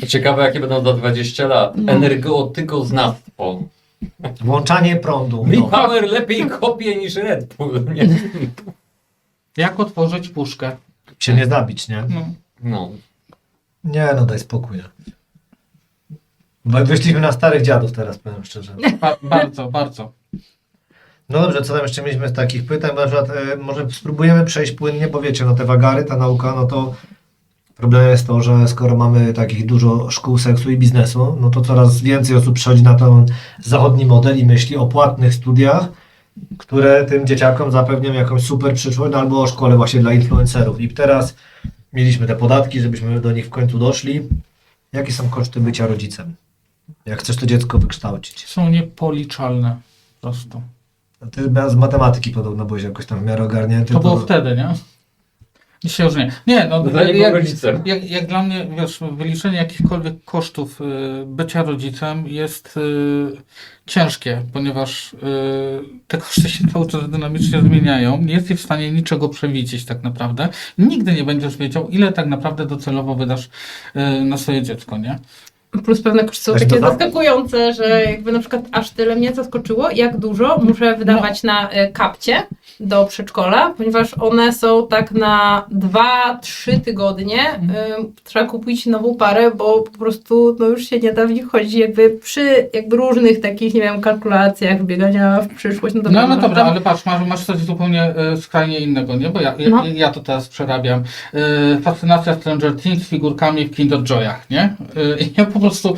Ciekawe, jakie będą za 20 lat. Energotykoznawstwo. Włączanie prądu. Mi No. Power lepiej kopie niż Red Bull. Nie? Jak otworzyć puszkę? Się nie zabić, nie? No. No. Nie, no daj spokój. Bo wyszliśmy na starych dziadów teraz, powiem szczerze. Bardzo, bardzo. No dobrze, co tam jeszcze mieliśmy z takich pytań? Bo na przykład może spróbujemy przejść płynnie, bo wiecie, no te wagary, ta nauka, no to problem jest to, że skoro mamy takich dużo szkół seksu i biznesu, no to coraz więcej osób przechodzi na ten zachodni model i myśli o płatnych studiach, które tym dzieciakom zapewnią jakąś super przyszłość, no albo o szkole właśnie dla influencerów. I teraz mieliśmy te podatki, żebyśmy do nich w końcu doszli. Jakie są koszty bycia rodzicem? Jak chcesz to dziecko wykształcić? Są niepoliczalne po prostu. No ty z matematyki podobno byłeś jakoś tam w miarę ogarnięty. To było wtedy, nie? Dzisiaj już nie. Nie, no Za niego rodzicem. jak dla mnie, wiesz, wyliczenie jakichkolwiek kosztów bycia rodzicem jest ciężkie, ponieważ te koszty się cały czas dynamicznie zmieniają. Nie jesteś w stanie niczego przewidzieć tak naprawdę. Nigdy nie będziesz wiedział, ile tak naprawdę docelowo wydasz na swoje dziecko, nie? Plus pewne koszty są Właśnie takie to tam- zaskakujące, że jakby na przykład aż tyle mnie zaskoczyło, jak dużo muszę wydawać na kapcie do przedszkola, ponieważ one są tak na 2-3 tygodnie. Trzeba kupić nową parę, bo po prostu no już się nie da w nich chodzić jakby przy jakby różnych takich, nie wiem, kalkulacjach, biegania w przyszłość. No pewno dobra, tam- ale patrz, masz coś zupełnie skrajnie innego, nie? Bo No. ja to teraz przerabiam. Fascynacja Stranger Things figurkami w Kinder Joyach, nie? I ja po prostu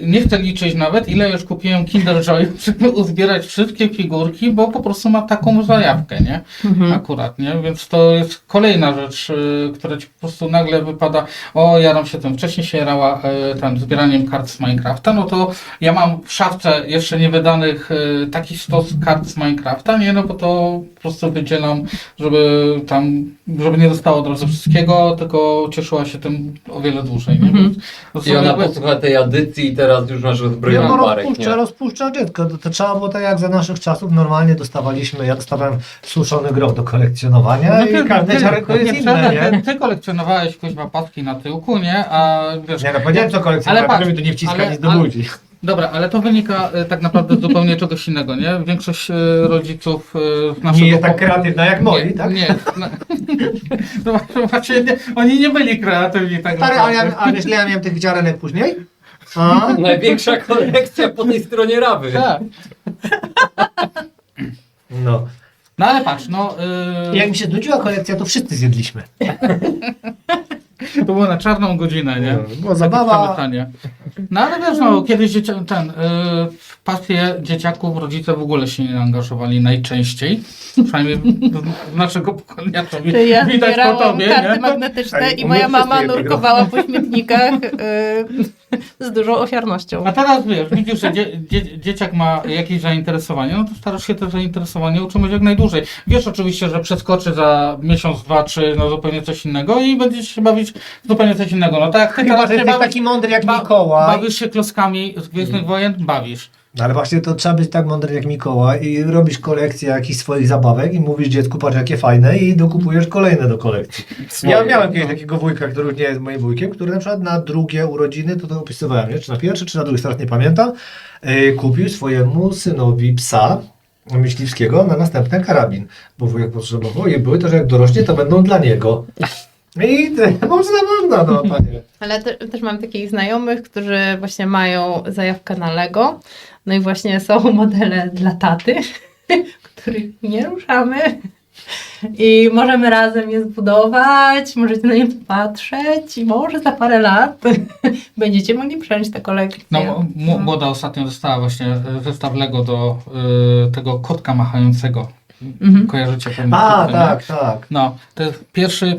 nie chcę liczyć nawet, ile już kupiłem Kinder Joyów, żeby uzbierać wszystkie figurki, bo po prostu ma taką zajawkę, nie? Akurat, nie? Więc to jest kolejna rzecz, która ci po prostu nagle wypada, o, jaram się tym. Wcześniej się jarała zbieraniem kart z Minecrafta, no to ja mam w szafce jeszcze niewydanych taki stos kart z Minecrafta, nie? No bo to po prostu wydzielam, żeby nie dostało od razu wszystkiego, tylko cieszyła się tym o wiele dłużej, nie? Więc to są I ona jakby- posłucha tej edycji i teraz już masz No uzbrojoną bo parek, nie? rozpuszcza dziecko. To trzeba było tak jak za naszych czasów. Normalnie ja dostawałem suszony groch do kolekcjonowania No i każde ziarenko jest inne, nie? Ty kolekcjonowałeś kuźwa paski na tyłku, nie? A wiesz, Nie, no powiedziałem co Ale kolekcjonować, patrz, żeby tu nie wciskać ale- nic do ale- ludzi. dobra, ale to wynika tak naprawdę z zupełnie czegoś innego, nie? Większość rodziców naszego Nie jest tak pokolenia- kreatywna jak moi, nie, tak? Nie, no, właśnie nie, oni nie byli kreatywni tak Stary, naprawdę. a wiesz, ile ja miałem tych ziarenek później? A? Największa kolekcja po tej stronie Rawy. Tak. No. No ale patrz, no Jak mi się znudziła kolekcja, to wszyscy zjedliśmy. to było na czarną godzinę, nie? Była Takie zabawa. przemycanie. No ale wiesz, no, kiedyś w pasję dzieciaków rodzice w ogóle się nie angażowali najczęściej. Przynajmniej z naszego pokolenia to Czy ja widać po zbierałam tobie, karty nie? magnetyczne Ej, i u moja mnie mama wszyscy je nurkowała po śmietnikach z dużą ofiarnością. A teraz wiesz, widzisz, że dzieciak ma jakieś zainteresowanie, no to starasz się to zainteresowanie utrzymać jak najdłużej. Wiesz oczywiście, że przeskoczy za miesiąc, 2, 3 na zupełnie coś innego i będziesz się bawić zupełnie coś innego. No tak jak ty Chyba, teraz że się jesteś bawisz, taki mądry jak Mikołaj. bawisz się kloskami z Gwiezdnych Wojen, bawisz. No ale właśnie to trzeba być tak mądry jak Mikołaj i robisz kolekcję jakichś swoich zabawek i mówisz dziecku, patrz jakie fajne i dokupujesz kolejne do kolekcji. Ja miałem kiedyś takiego wujka, który już nie jest moim wujkiem, który na przykład na drugie urodziny, to opisywałem, nie? Czy na pierwsze, czy na drugie, teraz nie pamiętam, kupił swojemu synowi psa myśliwskiego na następny karabin, bo wujek potrzebował i były to, że jak dorośnie, to będą dla niego. I można, no panie. Ale też mam takich znajomych, którzy właśnie mają zajawkę na Lego. No i właśnie są modele dla taty, których nie ruszamy. I możemy razem je zbudować, możecie na nie patrzeć i może za parę lat będziecie mogli przejąć tę kolekcję. No, młoda ostatnio dostała właśnie zestaw Lego do tego kotka machającego. Mhm. Kojarzycie pewnie? A, nie? tak. No, to jest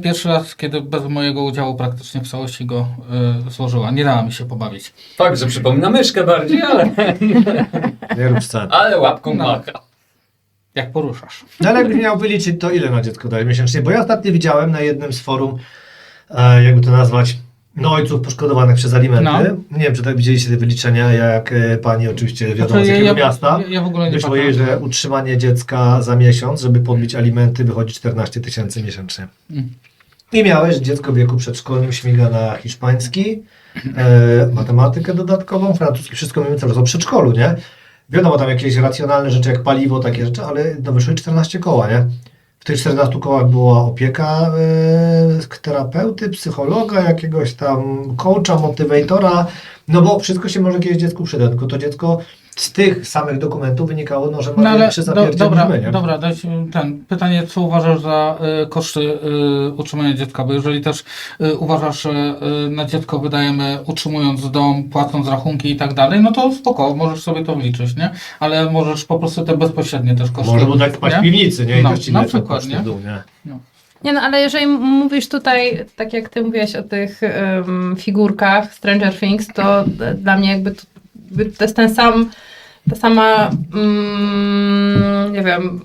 pierwszy raz, kiedy bez mojego udziału praktycznie w całości go złożyła. Nie dała mi się pobawić. Fakt, że przypomina myszkę bardziej, Nie rób scen. ale łapką No. macha. Jak poruszasz. No ale jakbyś miał wyliczyć, to ile na dziecko daje miesięcznie? Bo ja ostatnio widziałem na jednym z forum, jakby to nazwać, no ojców poszkodowanych przez alimenty. No. Nie wiem, czy tak widzieliście te wyliczenia, jak pani oczywiście wiadomo z jakiego miasta. Ja w ogóle nie Wyszło jej, patrzę. że utrzymanie dziecka za miesiąc, żeby podbić alimenty, wychodzi 14 000 miesięcznie. Mm. I miałeś dziecko w wieku przedszkolnym, śmiga na hiszpański, matematykę dodatkową, francuski, wszystko mimo co w przedszkolu, nie? Wiadomo, tam jakieś racjonalne rzeczy jak paliwo, takie rzeczy, ale no wyszły 14 koła, nie? W tych 14 kołach była opieka terapeuty, psychologa, jakiegoś tam coacha, motywatora, no bo wszystko się może jakieś dziecku przydać, tylko to dziecko z tych samych dokumentów wynikało, no, że ma No ale większy zapierdziel niż my, nie? dobra, dajcie pytanie, co uważasz za koszty utrzymania dziecka, bo jeżeli też uważasz, że na dziecko wydajemy utrzymując dom, płacąc rachunki i tak dalej, no to spoko, możesz sobie to wliczyć, nie? Ale możesz po prostu te bezpośrednie też koszty. Może mu dać spać w nie? piwnicy, nie? I No, też ci na lecą przykład, koszty nie? w dół, nie? Nie no, ale jeżeli mówisz tutaj, tak jak ty mówiłeś o tych figurkach Stranger Things, to dla mnie jakby to jest ta sama, nie wiem,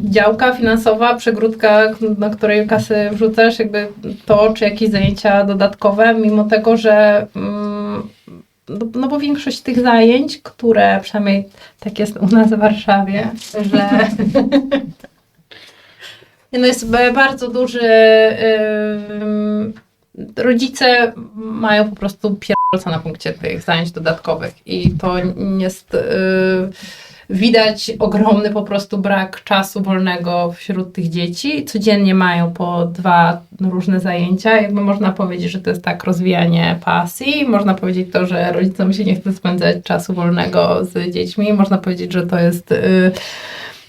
działka finansowa, przegródka, na której kasy wrzucasz, jakby to, czy jakieś zajęcia dodatkowe, mimo tego, że no bo większość tych zajęć, które przynajmniej tak jest u nas w Warszawie, że no jest bardzo duży. Rodzice mają po prostu pierdolca na punkcie tych zajęć dodatkowych i to jest. Widać ogromny po prostu brak czasu wolnego wśród tych dzieci. Codziennie mają po 2 różne zajęcia. Jakby można powiedzieć, że to jest tak rozwijanie pasji. Można powiedzieć to, że rodzicom się nie chce spędzać czasu wolnego z dziećmi. Można powiedzieć, że to jest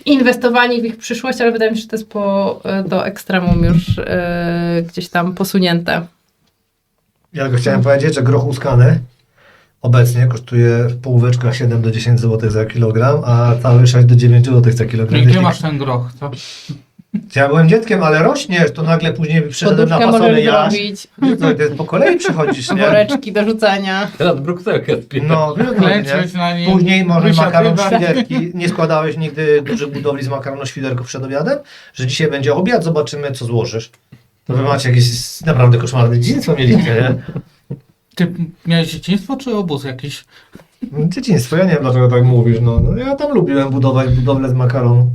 inwestowanie w ich przyszłość, ale wydaje mi się, że to jest do ekstremum już gdzieś tam posunięte. Ja tylko chciałem powiedzieć, że groch łuskany obecnie kosztuje połóweczka 7 do 10 zł za kilogram, a cały 6 do 9 zł za kilogram. Gdzie masz ten groch, co? Ja byłem dzieckiem, ale rośniesz, to nagle później przyszedłem na Podówkę fasole możesz jaś. zrobić, To jest po kolei przychodzisz, nie? woreczki do rzucania. Teraz brukselkę spieram. No, wiadomo, nie? Klęczeć na nim. Później może makaron wysiadywać. świderki. Nie składałeś nigdy dużych budowli z makaronu świderków przed obiadem? Że dzisiaj będzie obiad, zobaczymy co złożysz. To wy macie jakieś naprawdę koszmarne dzieciństwo mieliście, nie? Ty miałeś dzieciństwo czy obóz jakiś? Dzieciństwo, ja nie wiem dlaczego tak mówisz. No, ja tam lubiłem budować budowlę z makaronu.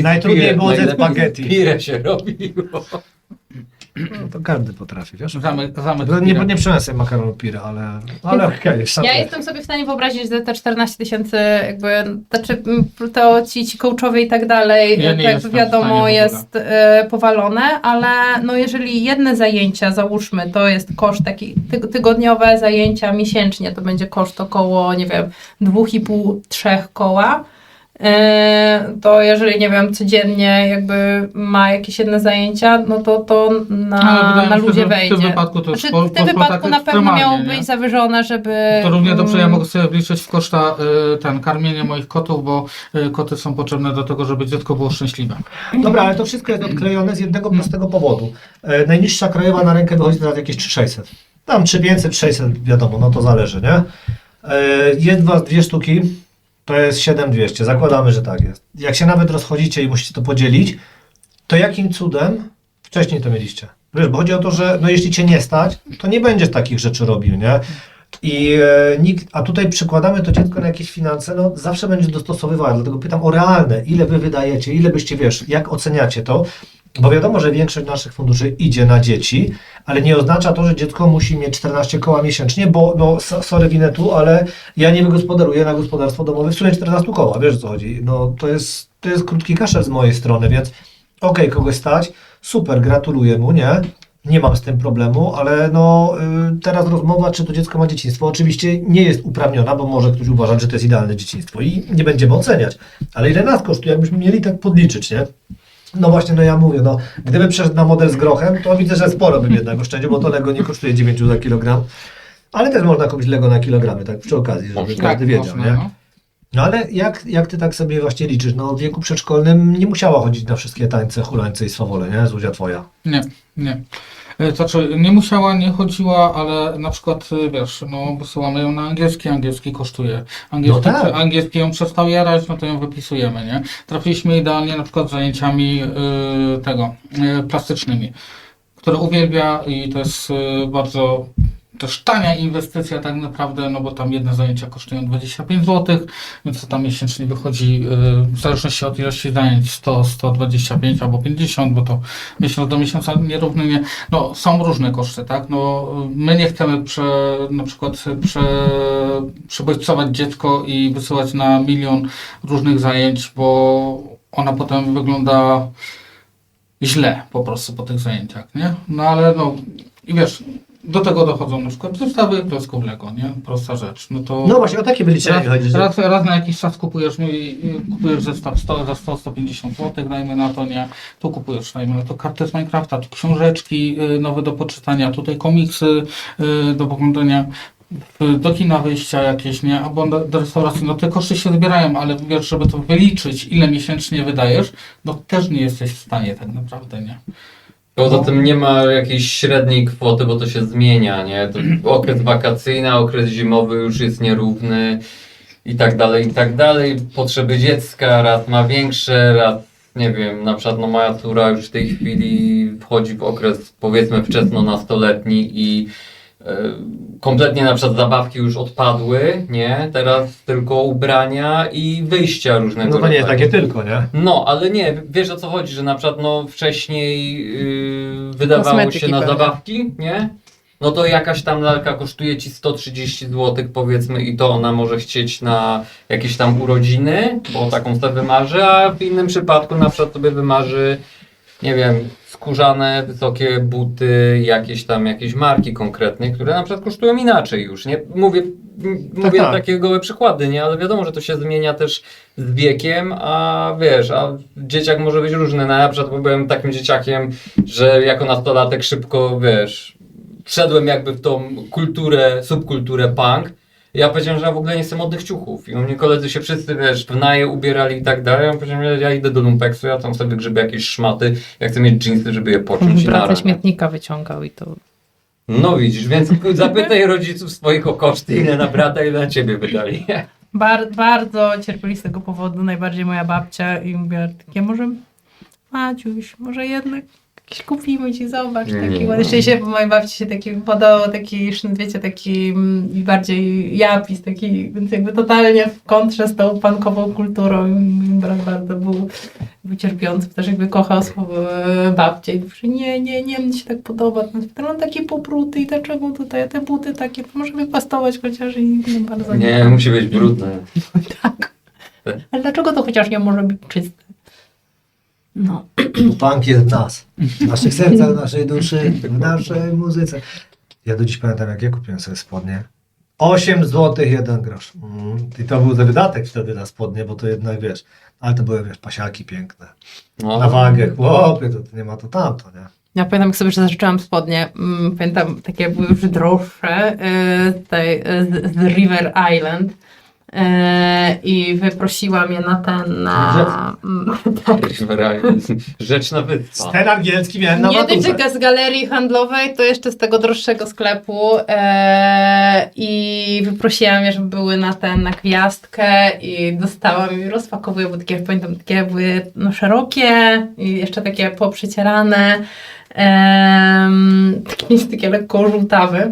Najtrudniej było ze spaghetti. Pire się robiło. No, to każdy potrafi, wiesz? Zamek Nie przyniosę sobie makaronu pire, ale okej. Ja jestem sobie w stanie wyobrazić, że te 14 000 jakby, znaczy to ci coachowie i tak dalej, Ja nie tak jestem w wiadomo stanie w ogóle. jest powalone, ale no jeżeli jedne zajęcia, załóżmy, to jest koszt taki tygodniowe zajęcia miesięcznie, to będzie koszt około, nie wiem, 2,5-3 koła. To jeżeli, nie wiem, codziennie jakby ma jakieś jedne zajęcia, no to na ludzie wejdzie. W tym wypadku to już Znaczy, w tym poszło wypadku tak na pewno miało ekstremalnie, być nie? zawyżone, żeby... To równie dobrze ja mogę sobie wliczyć w koszta karmienie moich kotów, bo koty są potrzebne do tego, żeby dziecko było szczęśliwe. Dobra, ale to wszystko jest odklejone z jednego prostego powodu. Najniższa krajowa na rękę wychodzi teraz jakieś 3600. Tam 3500, 600, wiadomo, no to zależy, nie? Jest was 2 sztuki, to jest 7200. Zakładamy, że tak jest. Jak się nawet rozchodzicie i musicie to podzielić, to jakim cudem wcześniej to mieliście? Wiesz, bo chodzi o to, że no jeśli cię nie stać, to nie będziesz takich rzeczy robił, nie? I a tutaj przykładamy to dziecko na jakieś finanse, no zawsze będzie dostosowywać, dlatego pytam o realne, ile wy wydajecie, ile byście, wiesz, jak oceniacie to, bo wiadomo, że większość naszych funduszy idzie na dzieci, ale nie oznacza to, że dziecko musi mieć 14 koła miesięcznie, bo, no sorry Winetu, ale ja nie wygospodaruję na gospodarstwo domowe w sumie 14 koła, wiesz o co chodzi, no to jest krótki kaszel z mojej strony, więc okej, kogoś stać, super, gratuluję mu, nie mam z tym problemu, ale no teraz rozmowa, czy to dziecko ma dzieciństwo, oczywiście nie jest uprawniona, bo może ktoś uważać, że to jest idealne dzieciństwo i nie będziemy oceniać, ale ile nas kosztuje, jakbyśmy mieli tak podliczyć, nie? No właśnie, no ja mówię, no gdyby przeszedł na model z grochem, to widzę, że sporo bym jednak oszczędził, bo to Lego nie kosztuje 9 za kilogram, ale też można kupić Lego na kilogramy, tak przy okazji, żeby Można. każdy wiedział, można, nie? no. No ale jak ty tak sobie właśnie liczysz, no w wieku przedszkolnym nie musiała chodzić na wszystkie tańce, hulańce i swawole, nie? Zuzia twoja. Nie. Znaczy, nie musiała, nie chodziła, ale na przykład, wiesz, no wysyłamy ją na angielski kosztuje. No tak. Angielski ją przestał jarać, no to ją wypisujemy, nie? Trafiliśmy idealnie na przykład z zajęciami plastycznymi, które uwielbia i to jest bardzo też tania inwestycja tak naprawdę, no bo tam jedne zajęcia kosztują 25 zł, więc to tam miesięcznie wychodzi w zależności od ilości zajęć 100, 125 albo 50, bo to miesiąc do miesiąca nierówny, nie. No są różne koszty, tak? No my nie chcemy na przykład przebodźcować dziecko i wysyłać na milion różnych zajęć, bo ona potem wygląda źle po prostu po tych zajęciach, nie? No ale no i wiesz, do tego dochodzą na przykład zestawy klocków Lego, nie? Prosta rzecz. No to No właśnie, o takie wyliczenie chodzi, że... raz na jakiś czas kupujesz zestaw za 100-150 zł, dajmy na to, nie? Tu kupujesz, dajmy na to, karty z Minecrafta, tu książeczki nowe do poczytania, tutaj komiksy do oglądania, do kina wyjścia jakieś, nie? Albo do restauracji. No te koszty się zbierają, ale wiesz, żeby to wyliczyć, ile miesięcznie wydajesz, no też nie jesteś w stanie tak naprawdę, nie? Poza tym nie ma jakiejś średniej kwoty, bo to się zmienia, nie? To okres wakacyjny, okres zimowy już jest nierówny i tak dalej, i tak dalej. Potrzeby dziecka raz ma większe, raz, nie wiem, na przykład no moja córa już w tej chwili wchodzi w okres powiedzmy wczesno-nastoletni i kompletnie na przykład zabawki już odpadły, nie? Teraz tylko ubrania i wyjścia różnego No to nie jest rodzaju. takie tylko, nie? No, ale nie, wiesz o co chodzi, że na przykład no wcześniej wydawało Kosmetyki się na pewnie. zabawki, nie? No to jakaś tam lalka kosztuje ci 130 zł powiedzmy i to ona może chcieć na jakieś tam urodziny, bo taką sobie wymarzy, a w innym przypadku na przykład sobie wymarzy, nie wiem, skórzane, wysokie buty, jakieś marki konkretne, które na przykład kosztują inaczej już, nie? Mówię tak. takie gołe przykłady, nie? Ale wiadomo, że to się zmienia też z wiekiem, a wiesz, a dzieciak może być różny. No, ja na przykład byłem takim dzieciakiem, że jako nastolatek szybko, wiesz, wszedłem jakby w tą subkulturę punk. Ja powiedziałem, że ja w ogóle nie chcę modnych ciuchów. I u mnie koledzy się wszyscy, wiesz, w naje ubierali i tak dalej. Ja powiedziałem, że ja idę do lumpeksu, ja tam sobie grzybię jakieś szmaty, ja chcę mieć dżinsy, żeby je pociąć i Brat ze nara. śmietnika wyciągał i to... No widzisz, więc zapytaj rodziców swoich o koszty, ile na brata, ile na ciebie wydali. Bardzo cierpieli z tego powodu, najbardziej moja babcia i mówiła takie, Maciuś, może jednak jakiś kupimy ci, zobacz, taki Nie. ładny. Jeszcze bo mojej babci się taki podobał, taki, wiecie, taki bardziej japis, taki, więc jakby totalnie w kontrze z tą punkową kulturą. I brat bardzo był cierpiący, też jakby kochał babcię i mówi, nie, mnie się tak podoba. On taki popruty i dlaczego tutaj te buty takie, może wypastować chociaż i bardzo Nie, musi być brudne. tak. Ale dlaczego to chociaż nie może być czyste? No. Punk jest w nas. W naszych sercach, w naszej duszy, w naszej muzyce. Ja do dziś pamiętam, jak ja kupiłem sobie spodnie. 8 zł 1 grosz. I to był wydatek wtedy na spodnie, bo to jednak, wiesz, ale to były, wiesz, pasiaki piękne. No. Na wagę, chłopie, to nie ma to tamto, nie? Ja pamiętam, jak sobie zażyczyłam spodnie, pamiętam, takie były już droższe, z River Island. I wyprosiłam je na Rzecz na wyspa. Ten angielski miałem na nie maturze. tylko z galerii handlowej, to jeszcze z tego droższego sklepu i wyprosiłam je, żeby były na gwiazdkę i dostałam i rozpakowuję, bo takie, pamiętam, takie były szerokie i jeszcze takie poprzecierane. Takie lekko żółtawe.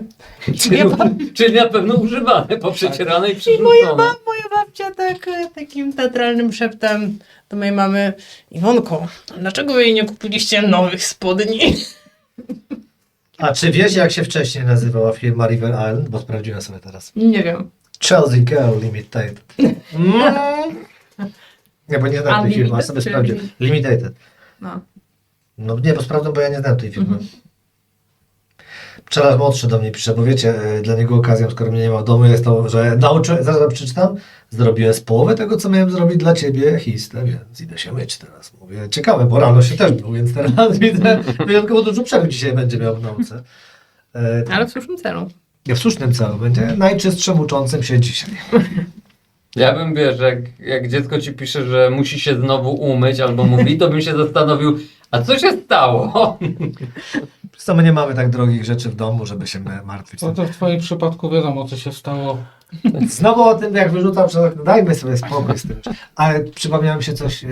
Czyli na pewno używane, poprzecierane i I przyrzucone. moja babcia takim teatralnym szeptem do mojej mamy: Iwonko, dlaczego jej nie kupiliście nowych spodni? A czy wiesz, jak się wcześniej nazywała firma River Island? Bo sprawdziłem sobie teraz. Nie wiem. Chelsea Girl Limited. Nie, bo nie znam tej firmy, a sobie Unlimited, sprawdziłem. Limited. No. No nie, bo sprawdzam, bo ja nie znam tej firmy. Pszczelarz młodszy do mnie pisze, bo wiecie, dla niego okazją, skoro mnie nie ma w domu, jest to, że zaraz przeczytam, zrobiłem z połowy tego, co miałem zrobić dla ciebie histę, więc idę się myć teraz. Mówię, ciekawe, bo rano się też był, więc teraz widzę, wyjątkowo dużo przerw dzisiaj będzie miał w nauce. Ale w słusznym celu. W słusznym celu będzie najczystszym uczącym się dzisiaj. Ja bym, wiesz, jak dziecko ci pisze, że musi się znowu umyć albo mówi, to bym się zastanowił, a co się stało? Przez to my nie mamy tak drogich rzeczy w domu, żeby się martwić. To w twoim przypadku wiadomo, co się stało. Znowu o tym, jak wyrzucam, że dajmy sobie spokój z tym. Ale przypomniałem się coś,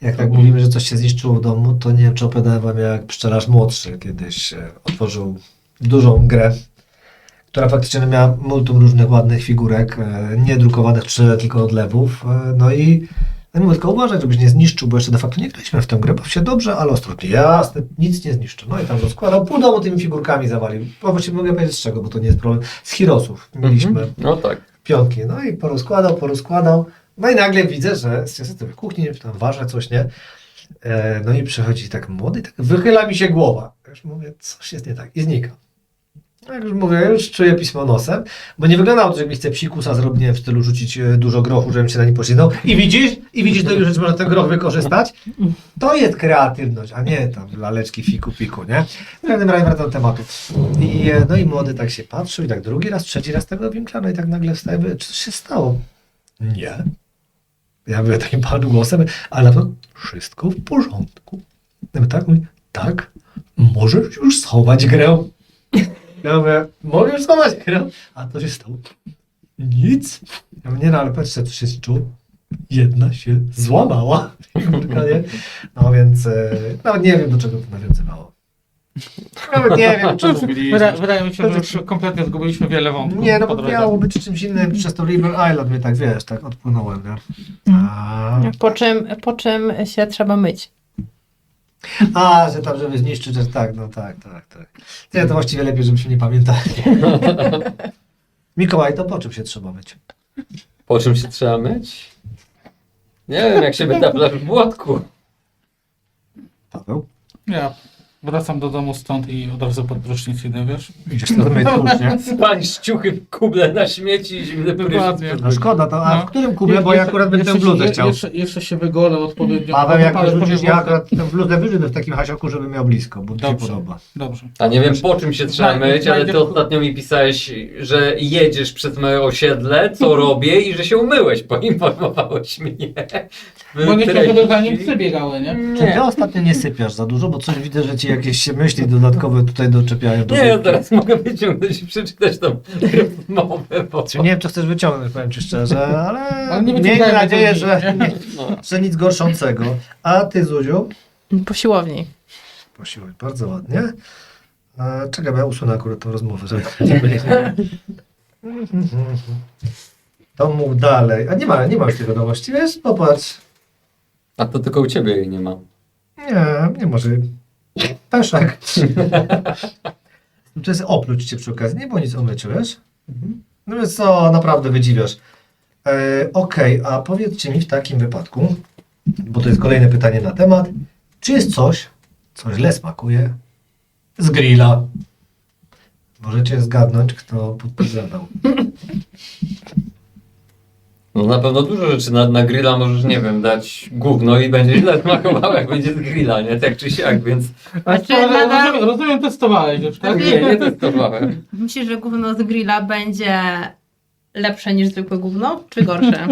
jak tak mówimy, że coś się zniszczyło w domu, to nie wiem, czy opowiadałem wam, jak pszczelarz młodszy kiedyś otworzył dużą grę, która faktycznie miała multum różnych ładnych figurek, nie drukowanych tylko odlewów. No i ja mówię, tylko uważaj, żebyś nie zniszczył, bo jeszcze de facto nie graliśmy w tę grę, baw się dobrze, ale ostrożnie. Jasne, nic nie zniszczę. No i tam rozkładał, pół domu tymi figurkami zawalił. Bo właściwie mogę powiedzieć z czego, bo to nie jest problem. Z Heroesów mieliśmy No tak. piątki. No i porozkładał. No i nagle widzę, że jest w kuchni, czy tam ważę coś, nie? No i przychodzi tak młody, tak wychyla mi się głowa. Już mówię, coś jest nie tak i znika. No jak już mówię, już czuję pismo nosem, bo nie wyglądało to, że mi chce psikusa zrobić, nie, w stylu rzucić dużo grochu, żebym się na nim poślizgnął. I widzisz, do już można ten groch wykorzystać? To jest kreatywność, a nie tam laleczki fiku piku, nie? W każdym razie wracam do tematu. No i młody tak się patrzył i tak drugi raz, trzeci raz tego winkla, i tak nagle wstaje, mówię, czy coś się stało? Nie. Ja mówię takim panu głosem, ale na pewno wszystko w porządku. Ja mówię, tak? Mówi, tak, możesz już schować grę. Ja mówię, mogę już schować grę? A to się stało. Nic. Ja mówię, nie no, ale patrzcie, co się czuł. Jedna się złamała. Figurka, nie? No więc nawet nie wiem, do czego to nawiązywało. Nawet nie wiem, o czym mówiliśmy. Wydaje mi się, że już kompletnie zgubiliśmy wiele wątków. Nie, no po bo drodze. miało być czymś innym. Przez to River Island mnie tak, wiesz, tak odpłynąłem, nie? Po czym się trzeba myć. Że tam, żeby zniszczyć, że tak, no tak. Nie, to właściwie lepiej, żebyśmy nie pamiętali. Mikołaj, to po czym się trzeba myć? Po czym się trzeba myć? Nie wiem, jak się wytapla w błotku. Paweł? Ja wracam do domu stąd i od razu pod prysznic idę, wiesz? Idziesz to myć nie? Spań ściuchy w kuble na śmieci i zimny Dokładnie. prysznic. No szkoda, to a w którym kuble, bo ja akurat bym tę bluzę chciał. Jeszcze się wygolę odpowiednio. Paweł, jak Ale wyrzucisz, powiem ja wam- akurat tę bluzę wyrzucę w takim hasioku, żeby miał blisko, bo to się Dobrze. podoba. Dobrze. A nie wiem, po czym się trzeba Znajdę- myć, ale ty znajdę- ostatnio mi pisałeś, że jedziesz przez moje osiedle, co robię i że się umyłeś. Poinformowałeś mnie. Bo nie chcę, żeby za nim treści. psy biegały, nie? Czy ty Nie, ostatnio nie sypiasz za dużo, bo coś widzę, że ci jakieś się myśli dodatkowe tutaj doczepiają do nie, ja wódki. teraz mogę wyciągnąć i przeczytać tą rozmowę, bo... Czy nie wiem, co chcesz wyciągnąć, powiem ci szczerze, ale nie miejmy wyciągajmy nadzieję, drugi, że, nie? No. że nic gorszącego. A ty, Zuziu? Po siłowni. Posiłek, bardzo ładnie. Czekaj, bo ja usunę akurat tą rozmowę, żeby nie byli. To mów dalej. A nie ma już tego nowości, wiesz? Popatrz. A to tylko u ciebie jej nie ma. Nie może. Peszek. To jest opluć cię przy okazji, nie było nic o myciu, wiesz? No więc co, naprawdę wydziwiasz. Okej, a powiedzcie mi w takim wypadku, bo to jest kolejne pytanie na temat, czy jest coś, co źle smakuje z grilla? Możecie zgadnąć, kto podpowiadał. No na pewno dużo rzeczy na grilla możesz, nie wiem, dać gówno i będzie źle smakowało, jak będzie z grilla, nie? Tak czy siak, więc... Znaczy, Ale nadal- rozumiem, testowałeś już, tak? Nie testowałem. Myślisz, że gówno z grilla będzie lepsze niż zwykłe gówno, czy gorsze?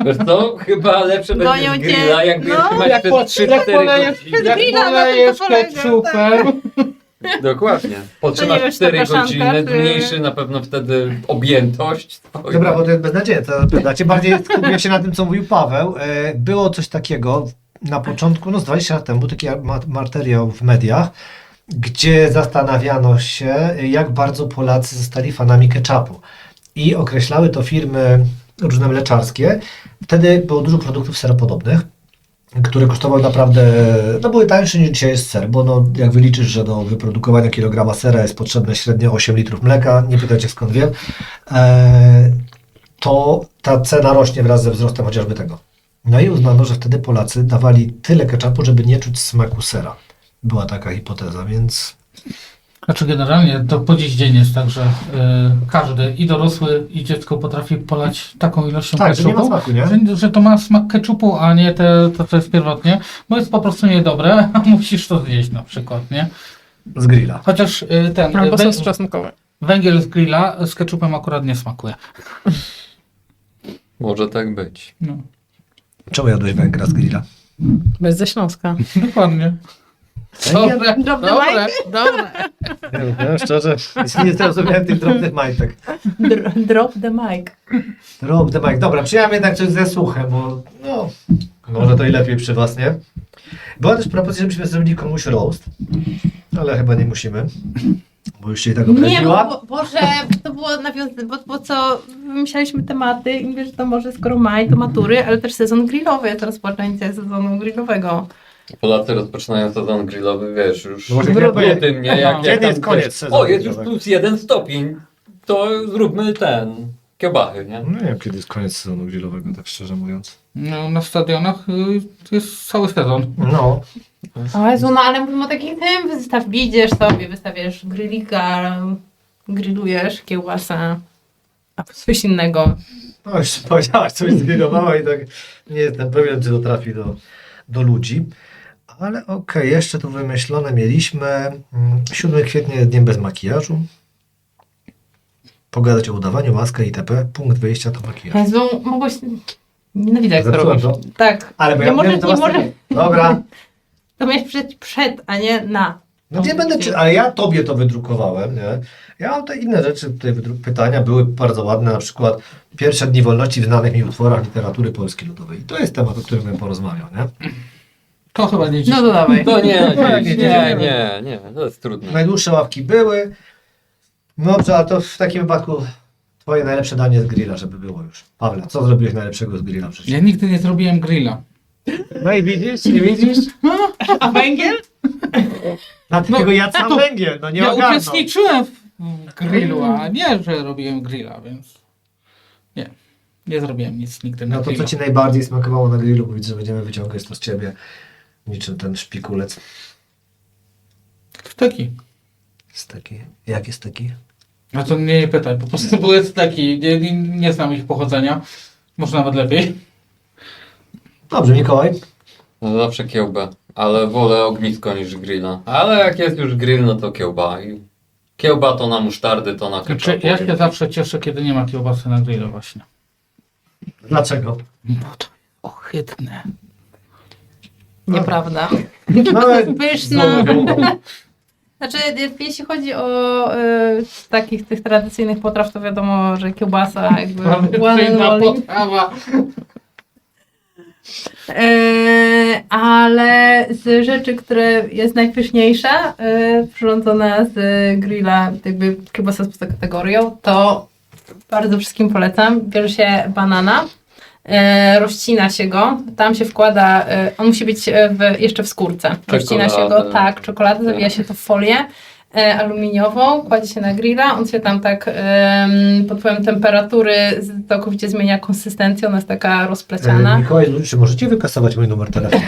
Wiesz co? Chyba lepsze będzie Gonią z cię- grilla, jakby no, trzymać Jak przez polejesz 3-4 godziny. jak grilla, no to polejesz to polega, ketchupem. Dokładnie. Potrzymasz To nie wiesz, 4 zapraszanka, godziny, czy- zmniejszy na pewno wtedy objętość twoją. Dobra, bo to jest beznadziejne, to pytacie. Bardziej skupiłem się na tym, co mówił Paweł. Było coś takiego na początku, no z 20 lat temu, był taki materiał w mediach, gdzie zastanawiano się, jak bardzo Polacy zostali fanami ketchupu. I określały to firmy różne mleczarskie. Wtedy było dużo produktów seropodobnych, które kosztowały naprawdę, no były tańsze niż dzisiaj jest ser, bo no, jak wyliczysz, że do wyprodukowania kilograma sera jest potrzebne średnio 8 litrów mleka, nie pytajcie skąd wiem, to ta cena rośnie wraz ze wzrostem chociażby tego. No i uznano, że wtedy Polacy dawali tyle ketchupu, żeby nie czuć smaku sera. była taka hipoteza, więc Znaczy generalnie to po dziś dzień jest tak, że każdy, i dorosły, i dziecko potrafi polać taką ilością tak, że nie ma ketchupu, smaku, nie? że to ma smak ketchupu, a nie to, co jest pierwotnie, bo jest po prostu niedobre, a musisz to zjeść na przykład, nie? Z grilla. Chociaż ten Albo sos czosnkowy. węgiel z grilla z ketchupem akurat nie smakuje. Może tak być. No, Czemu jadłeś węgla z grilla? Bez ze Śląska. dokładnie. Dobre, dobre, dobre. Ja szczerze, nie zrozumiałem tych drobnych majtek. Drop the mic. Drop the mic. Dobra, przyjąłem jednak coś ze słuchem, bo no, może to i lepiej przy was, nie? Była też propozycja, żebyśmy zrobili komuś roast, ale chyba nie musimy, bo już się i tak Nie, obraziła. Boże, to było nawiązane, bo co, wymyślaliśmy tematy i mówię, że to może skoro maj, to matury, ale też sezon grillowy, to rozpoczęcie sezonu grillowego. Polacy rozpoczynają sezon grillowy, wiesz, już No właśnie w chciałem powiedzieć, lutym, nie? kiedy tam, jest koniec wiesz, sezonu o, jest już grillowego? plus 1 stopień, to zróbmy kiełbachy, nie? No nie wiem, kiedy jest koniec sezonu grillowego, tak szczerze mówiąc. No, na stadionach jest cały sezon. No, O Jezu, no ale mówimy o takim tym, idziesz sobie, wystawiasz grillika, grillujesz kiełbasę, a coś innego. no już powiedziałaś, coś zgrillowała i tak nie jestem pewien, czy to trafi do ludzi. Ale okej, jeszcze tu wymyślone mieliśmy. 7 kwietnia jest dniem bez makijażu. Pogadać o udawaniu, maskę itp. Punkt wyjścia to makijaż. Jezu, mogłeś... Nienawidzę jak to Zepsułem robisz. to? Tak. Ale bo nie ja może, wiem, to nie was może. takie- Dobra. To miałeś przed, a nie na. No nie będę ale ja tobie to wydrukowałem, nie? Ja mam te inne rzeczy, tutaj pytania były bardzo ładne, na przykład pierwsze dni wolności w znanych mi utworach literatury polskiej ludowej. I to jest temat, o którym bym porozmawiał, nie? To chyba nie dziś. No to dawaj. To nie, nie, nie, to jest trudne. Najdłuższe ławki były. No dobrze, a to w takim wypadku twoje najlepsze danie z grilla, żeby było już. Pawle, co zrobiłeś najlepszego z grilla w życiu? Ja nigdy nie zrobiłem grilla. No i widzisz, nie widzisz? A węgiel? Dlatego ja sam to- węgiel, no nie Ja ogarnął. uczestniczyłem w grillu, a nie, że robiłem grilla, więc nie. Nie zrobiłem nic nigdy na No to co grillu. ci najbardziej smakowało na grillu? Bo widzę, że będziemy wyciągać to z ciebie niczym ten szpikulec. Steki. Steki. Jakie steki? No to mnie nie pytaj, po prostu były steki. Nie znam ich pochodzenia. Może nawet lepiej. Dobrze, Mikołaj. No zawsze kiełbę, ale wolę ognisko niż grilla. Ale jak jest już grill, no to kiełba. I kiełba to na musztardy, to na Znaczy, ketchupu. ja się zawsze cieszę, kiedy nie ma kiełbasy na grillu właśnie. Dlaczego? Bo to ohydne. Nieprawda. No, ale Pyszna. znowu. Znaczy, jeśli chodzi o takich tych tradycyjnych potraw, to wiadomo, że kiełbasa jakby one and Tradycyjna only. potrawa. Ale z rzeczy, które jest najpyszniejsza, przyrządzona z grilla, jakby kiełbasa z poza kategorią, to bardzo wszystkim polecam. Bierze się banana, rozcina się go, tam się wkłada, on musi być jeszcze w skórce. Rozcina się go, Czekoladę. tak, czekoladę, zawija się to w folię aluminiową, kładzie się na grilla, on się tam tak pod wpływem temperatury całkowicie zmienia konsystencję, ona jest taka rozpleciana. Mikołaj, czy możecie wykasować mój numer telefonu?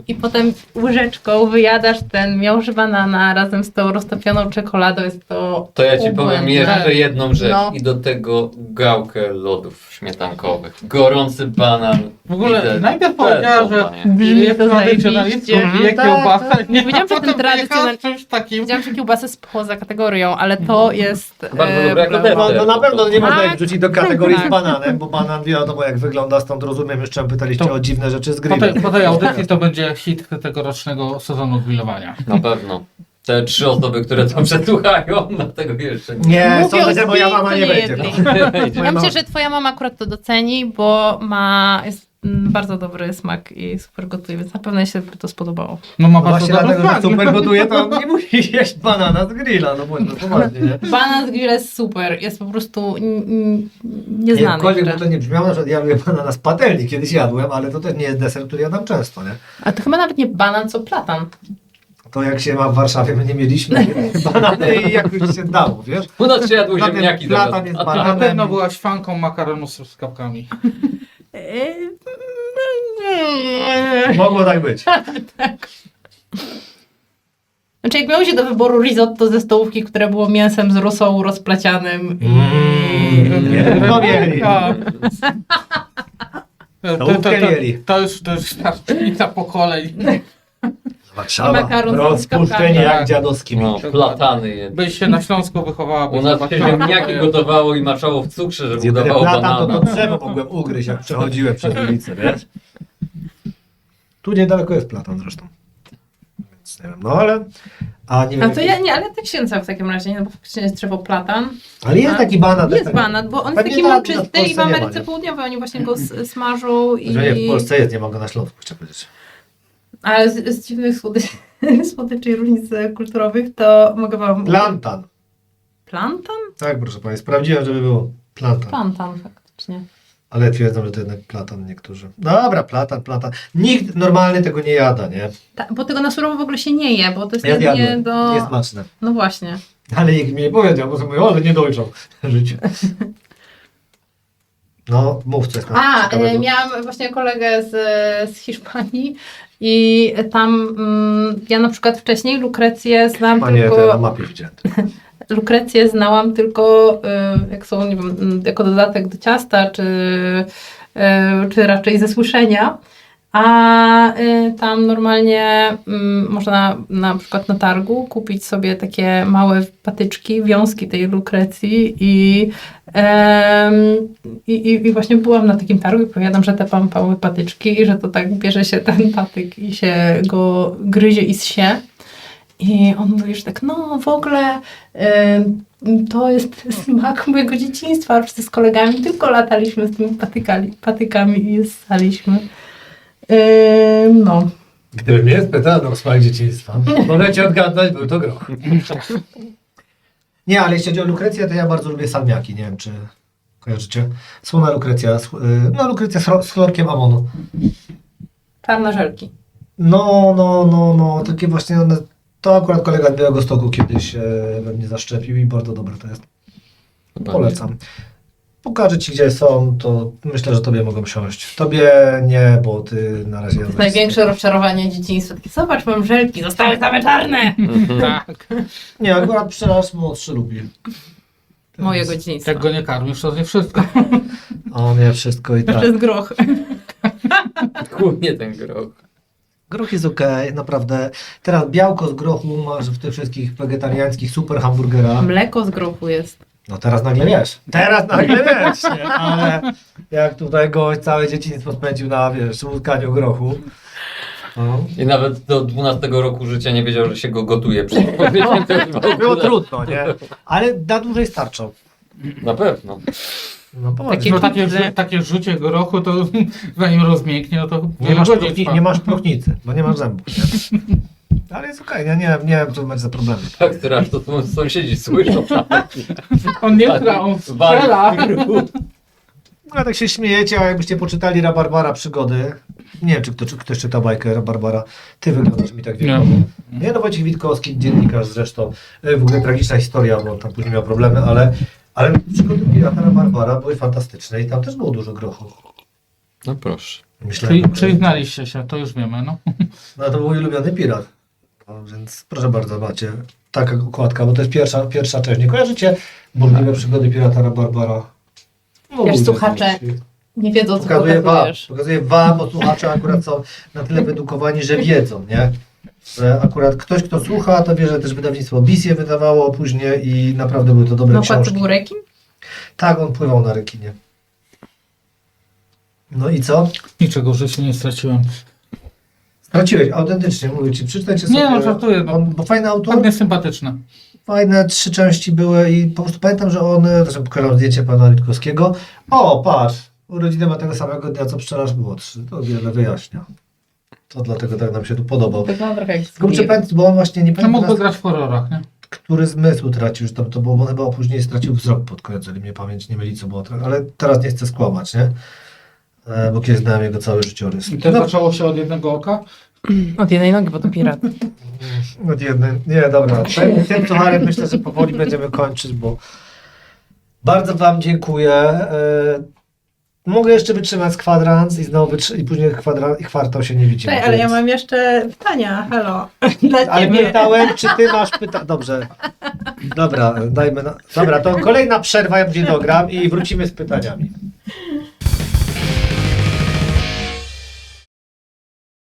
I potem łyżeczką wyjadasz ten miąższ banana razem z tą roztopioną czekoladą. Jest to To ja ci powiem obłędne. jeszcze jedną rzecz. No. I do tego gałkę lodów śmietankowych. Gorący banan. W ogóle I najpierw to jest powiedziała, że bomba, nie? Brzmi jest to tradycjonalistką, zajebiście. je Tak, kiełbasę. tak. Nie Powiedziałam, że ten tradycjonal- z czymś takim. Wiedziałam, że kiełbasa jest poza kategorią, ale to jest... Bardzo dobre jako brawo. deser. No na pewno nie można ich Tak. wrzucić do kategorii Tak. z bananem, bo banan wiadomo jak wygląda, stąd rozumiem, jeszcze pytaliście To- o dziwne rzeczy z Po grilla. tej audycji to będzie hit tegorocznego sezonu grillowania. Na pewno. Te 3 osoby, które to przesłuchają, dlatego jeszcze nie. Nie, Mówią sądzę, że moja z mama nie będzie. jednej. Ja myślę, że twoja mama akurat to doceni, bo jest bardzo dobry smak i super gotuje, więc na pewno jej się to spodobało. No ma No bardzo właśnie dobry dlatego, że smak. super gotuje, to nie musi jeść banana z grilla, no błędno, poważnie, nie? Banan z grilla jest super, jest po prostu nieznany Jakkolwiek by jeszcze. to nie brzmiało, na przykład ja lubię banana z patelni, kiedyś jadłem, ale to też nie jest deser, który jadam często, nie? A to chyba nawet nie banan, co platan. To jak się ma w Warszawie, my nie mieliśmy banany i jakoś się dało, wiesz? U nas się jadły Zatem ziemniaki platan zamiast. jest A banan. Na pewno byłaś fanką makaronu z truskawkami. Mogło tak być. Znaczy, jak miało się do wyboru risotto ze stołówki, które było mięsem z rosołu rozplacianym Nie, no mieli. Stołówkę mieli. To już starczyca pokoleń. Warszawa, makaron z rozpuszczenie truskawkami. jak dziadowski No, miś. platany je. Byś się na Śląsku wychowała. U nas się ziemniaki gotowało i maczało w cukrze, żeby Zjadłem udawało platan, to banana. drzewo mogłem ugryźć, jak przechodziłem przez ulicę, wiesz? Tu niedaleko jest platan zresztą. Więc nie wiem, no ale... A nie wiem, A to ja nie, ale tak księdza w takim razie, no bo faktycznie jest drzewo platan. ale jest taki banat. Jest banat, bo on jest Pewnie taki tak, mączysty w i w Polsce nie ma, Ameryce nie? Południowej oni właśnie go smażą i... Że nie, w Polsce jest, nie ma go na Śląsku, chcę powiedzieć. Ale z dziwnych słodyczy i różnic kulturowych to mogę wam... Plantan. Plantan? Tak, proszę Państwa, sprawdziłem, żeby było plantan. Plantan faktycznie. Ale twierdzą, że to jednak platan niektórzy. Dobra, platan. Nikt normalny tego nie jada, nie? Bo tego na surowo w ogóle się nie je, bo to jest Ja jedynie zjadłem, do... jest smaczne. No właśnie. Ale nikt mi nie powiedział, bo sobie mówię, ale nie dojrzał życie. No, mów coś tam ciekawego. Miałam właśnie kolegę z Hiszpanii i tam ja na przykład wcześniej Lukrecję znam A nie, tylko... to na mapie widziałem. Lukrecję znałam tylko jak są, nie wiem, jako dodatek do ciasta, czy raczej ze słyszenia. A tam normalnie można na przykład na targu kupić sobie takie małe patyczki, wiązki tej lukrecji i właśnie byłam na takim targu i powiadam, że te małe patyczki i że to tak bierze się ten patyk i się go gryzie i zsie. I on mówi, że tak, no w ogóle to jest smak mojego dzieciństwa, wszyscy z kolegami tylko lataliśmy z tymi patykami i je ssaliśmy. No. Gdyby mnie spytano o smak dzieciństwa, możecie odgadnąć, był to groch. Nie, ale jeśli chodzi o lukrecję, to ja bardzo lubię salmiaki, nie wiem czy kojarzycie. Słona lukrecja, lukrecja z chlorkiem amonu. Czarne żelki. No, takie właśnie one, to akurat kolega z Białegostoku kiedyś we mnie zaszczepił i bardzo dobre to jest. Polecam. Pokażę Ci, gdzie są, to myślę, że Tobie mogą siąść. Tobie nie, bo Ty na razie... Największe rozczarowanie dzieciństwa. Takie, zobacz, mam żelki, zostały same czarne. Tak. Nie, akurat pszczelarz młodszy lubi. Mojego dzieciństwa. Jak go nie karmisz, to nie wszystko. O nie, wszystko i To tak. jest groch. Głównie ten groch. Groch jest okej, naprawdę. Teraz białko z grochu masz w tych wszystkich wegetariańskich super hamburgerach. Mleko z grochu jest. No teraz nagle wiesz. Nie? Ale jak tutaj gość całe dzieciństwo spędził na, wiesz, łuskaniu grochu. No. I nawet do 12 roku życia nie wiedział, że się go gotuje. Przed powiedziałem, to już w ogóle- Było trudno, nie? Ale na dłużej starczą. Na pewno. No poważnie. No Takie takie rzucie grochu, to zanim rozmięknie, no to Nie masz próchnicy, bo nie masz zębów. Nie? Ale jest okej, ja nie wiem, co macie za problemy. Tak, teraz to sąsiedzi słyszą. On nie gra, on strzela. No tak się śmiejecie, a jakbyście poczytali Rabarbara przygody. Nie wiem, czy ktoś czyta bajkę Rabarbara. Ty wyglądasz mi tak wiekowo. Nie, no Wojciech Witkowski, dziennikarz zresztą. W ogóle tragiczna historia, bo tam później miał problemy, ale przygody pirata Rabarbara były fantastyczne i tam też było dużo grochu. No proszę. Myślałem, Przyznaliście się, to już wiemy, no. no to był mój ulubiony pirat. No, więc proszę bardzo, macie taka okładka, bo to jest pierwsza część. Nie kojarzycie burliwe przygody pirata Rabarbara? No, Wiesz, ludzie, słuchacze, nie wiedzą, co pokazujesz. Pokazuję wam, bo słuchacze akurat są na tyle wyedukowani, że wiedzą, nie? Że akurat ktoś, kto słucha, to wie, że też wydawnictwo BIS je wydawało później i naprawdę były to dobre Na okładce książki. był rekin? Tak, on pływał na rekinie. No i co? Niczego w życiu nie straciłem. Straciłeś, autentycznie, mówię ci, przeczytajcie sobie. Nie, no żartuję, no. Bo fajny autor, Tak niesympatyczne. fajne 3 części były i po prostu pamiętam, że on, zresztą pokazał zdjęcie pana Litkowskiego. O, patrz, urodziny ma tego samego dnia, co pszczelarz młodszy. To wiele wyjaśnia. To dlatego tak nam się tu podobał. Wygląda trochę jak Kurczę, zbir. pamiętam, bo on właśnie nie No pamiętam mógłby teraz, grać w horrorach, nie? który zmysł tracił, że tam to było, bo chyba później stracił wzrok pod koniec, jeżeli mnie pamięć nie myli, co było. Ale teraz nie chcę skłamać, nie? Bo kiedyś znałem jego cały życiorys. I to zaczęło się od jednego oka. Od jednej nogi, bo to pirat. Od jednej. Nie, dobra. Tym sucharem myślę, że powoli będziemy kończyć, bo bardzo wam dziękuję. mogę jeszcze wytrzymać z kwadrans i znowu i później kwartał się nie widzimy. Cześć, ale ja więc- mam jeszcze pytania, halo. Dla Ale ciebie. pytałem, czy ty masz pytania. Dobrze. Dobra, dajmy. Dobra, to kolejna przerwa, ja później dogram i wrócimy z pytaniami.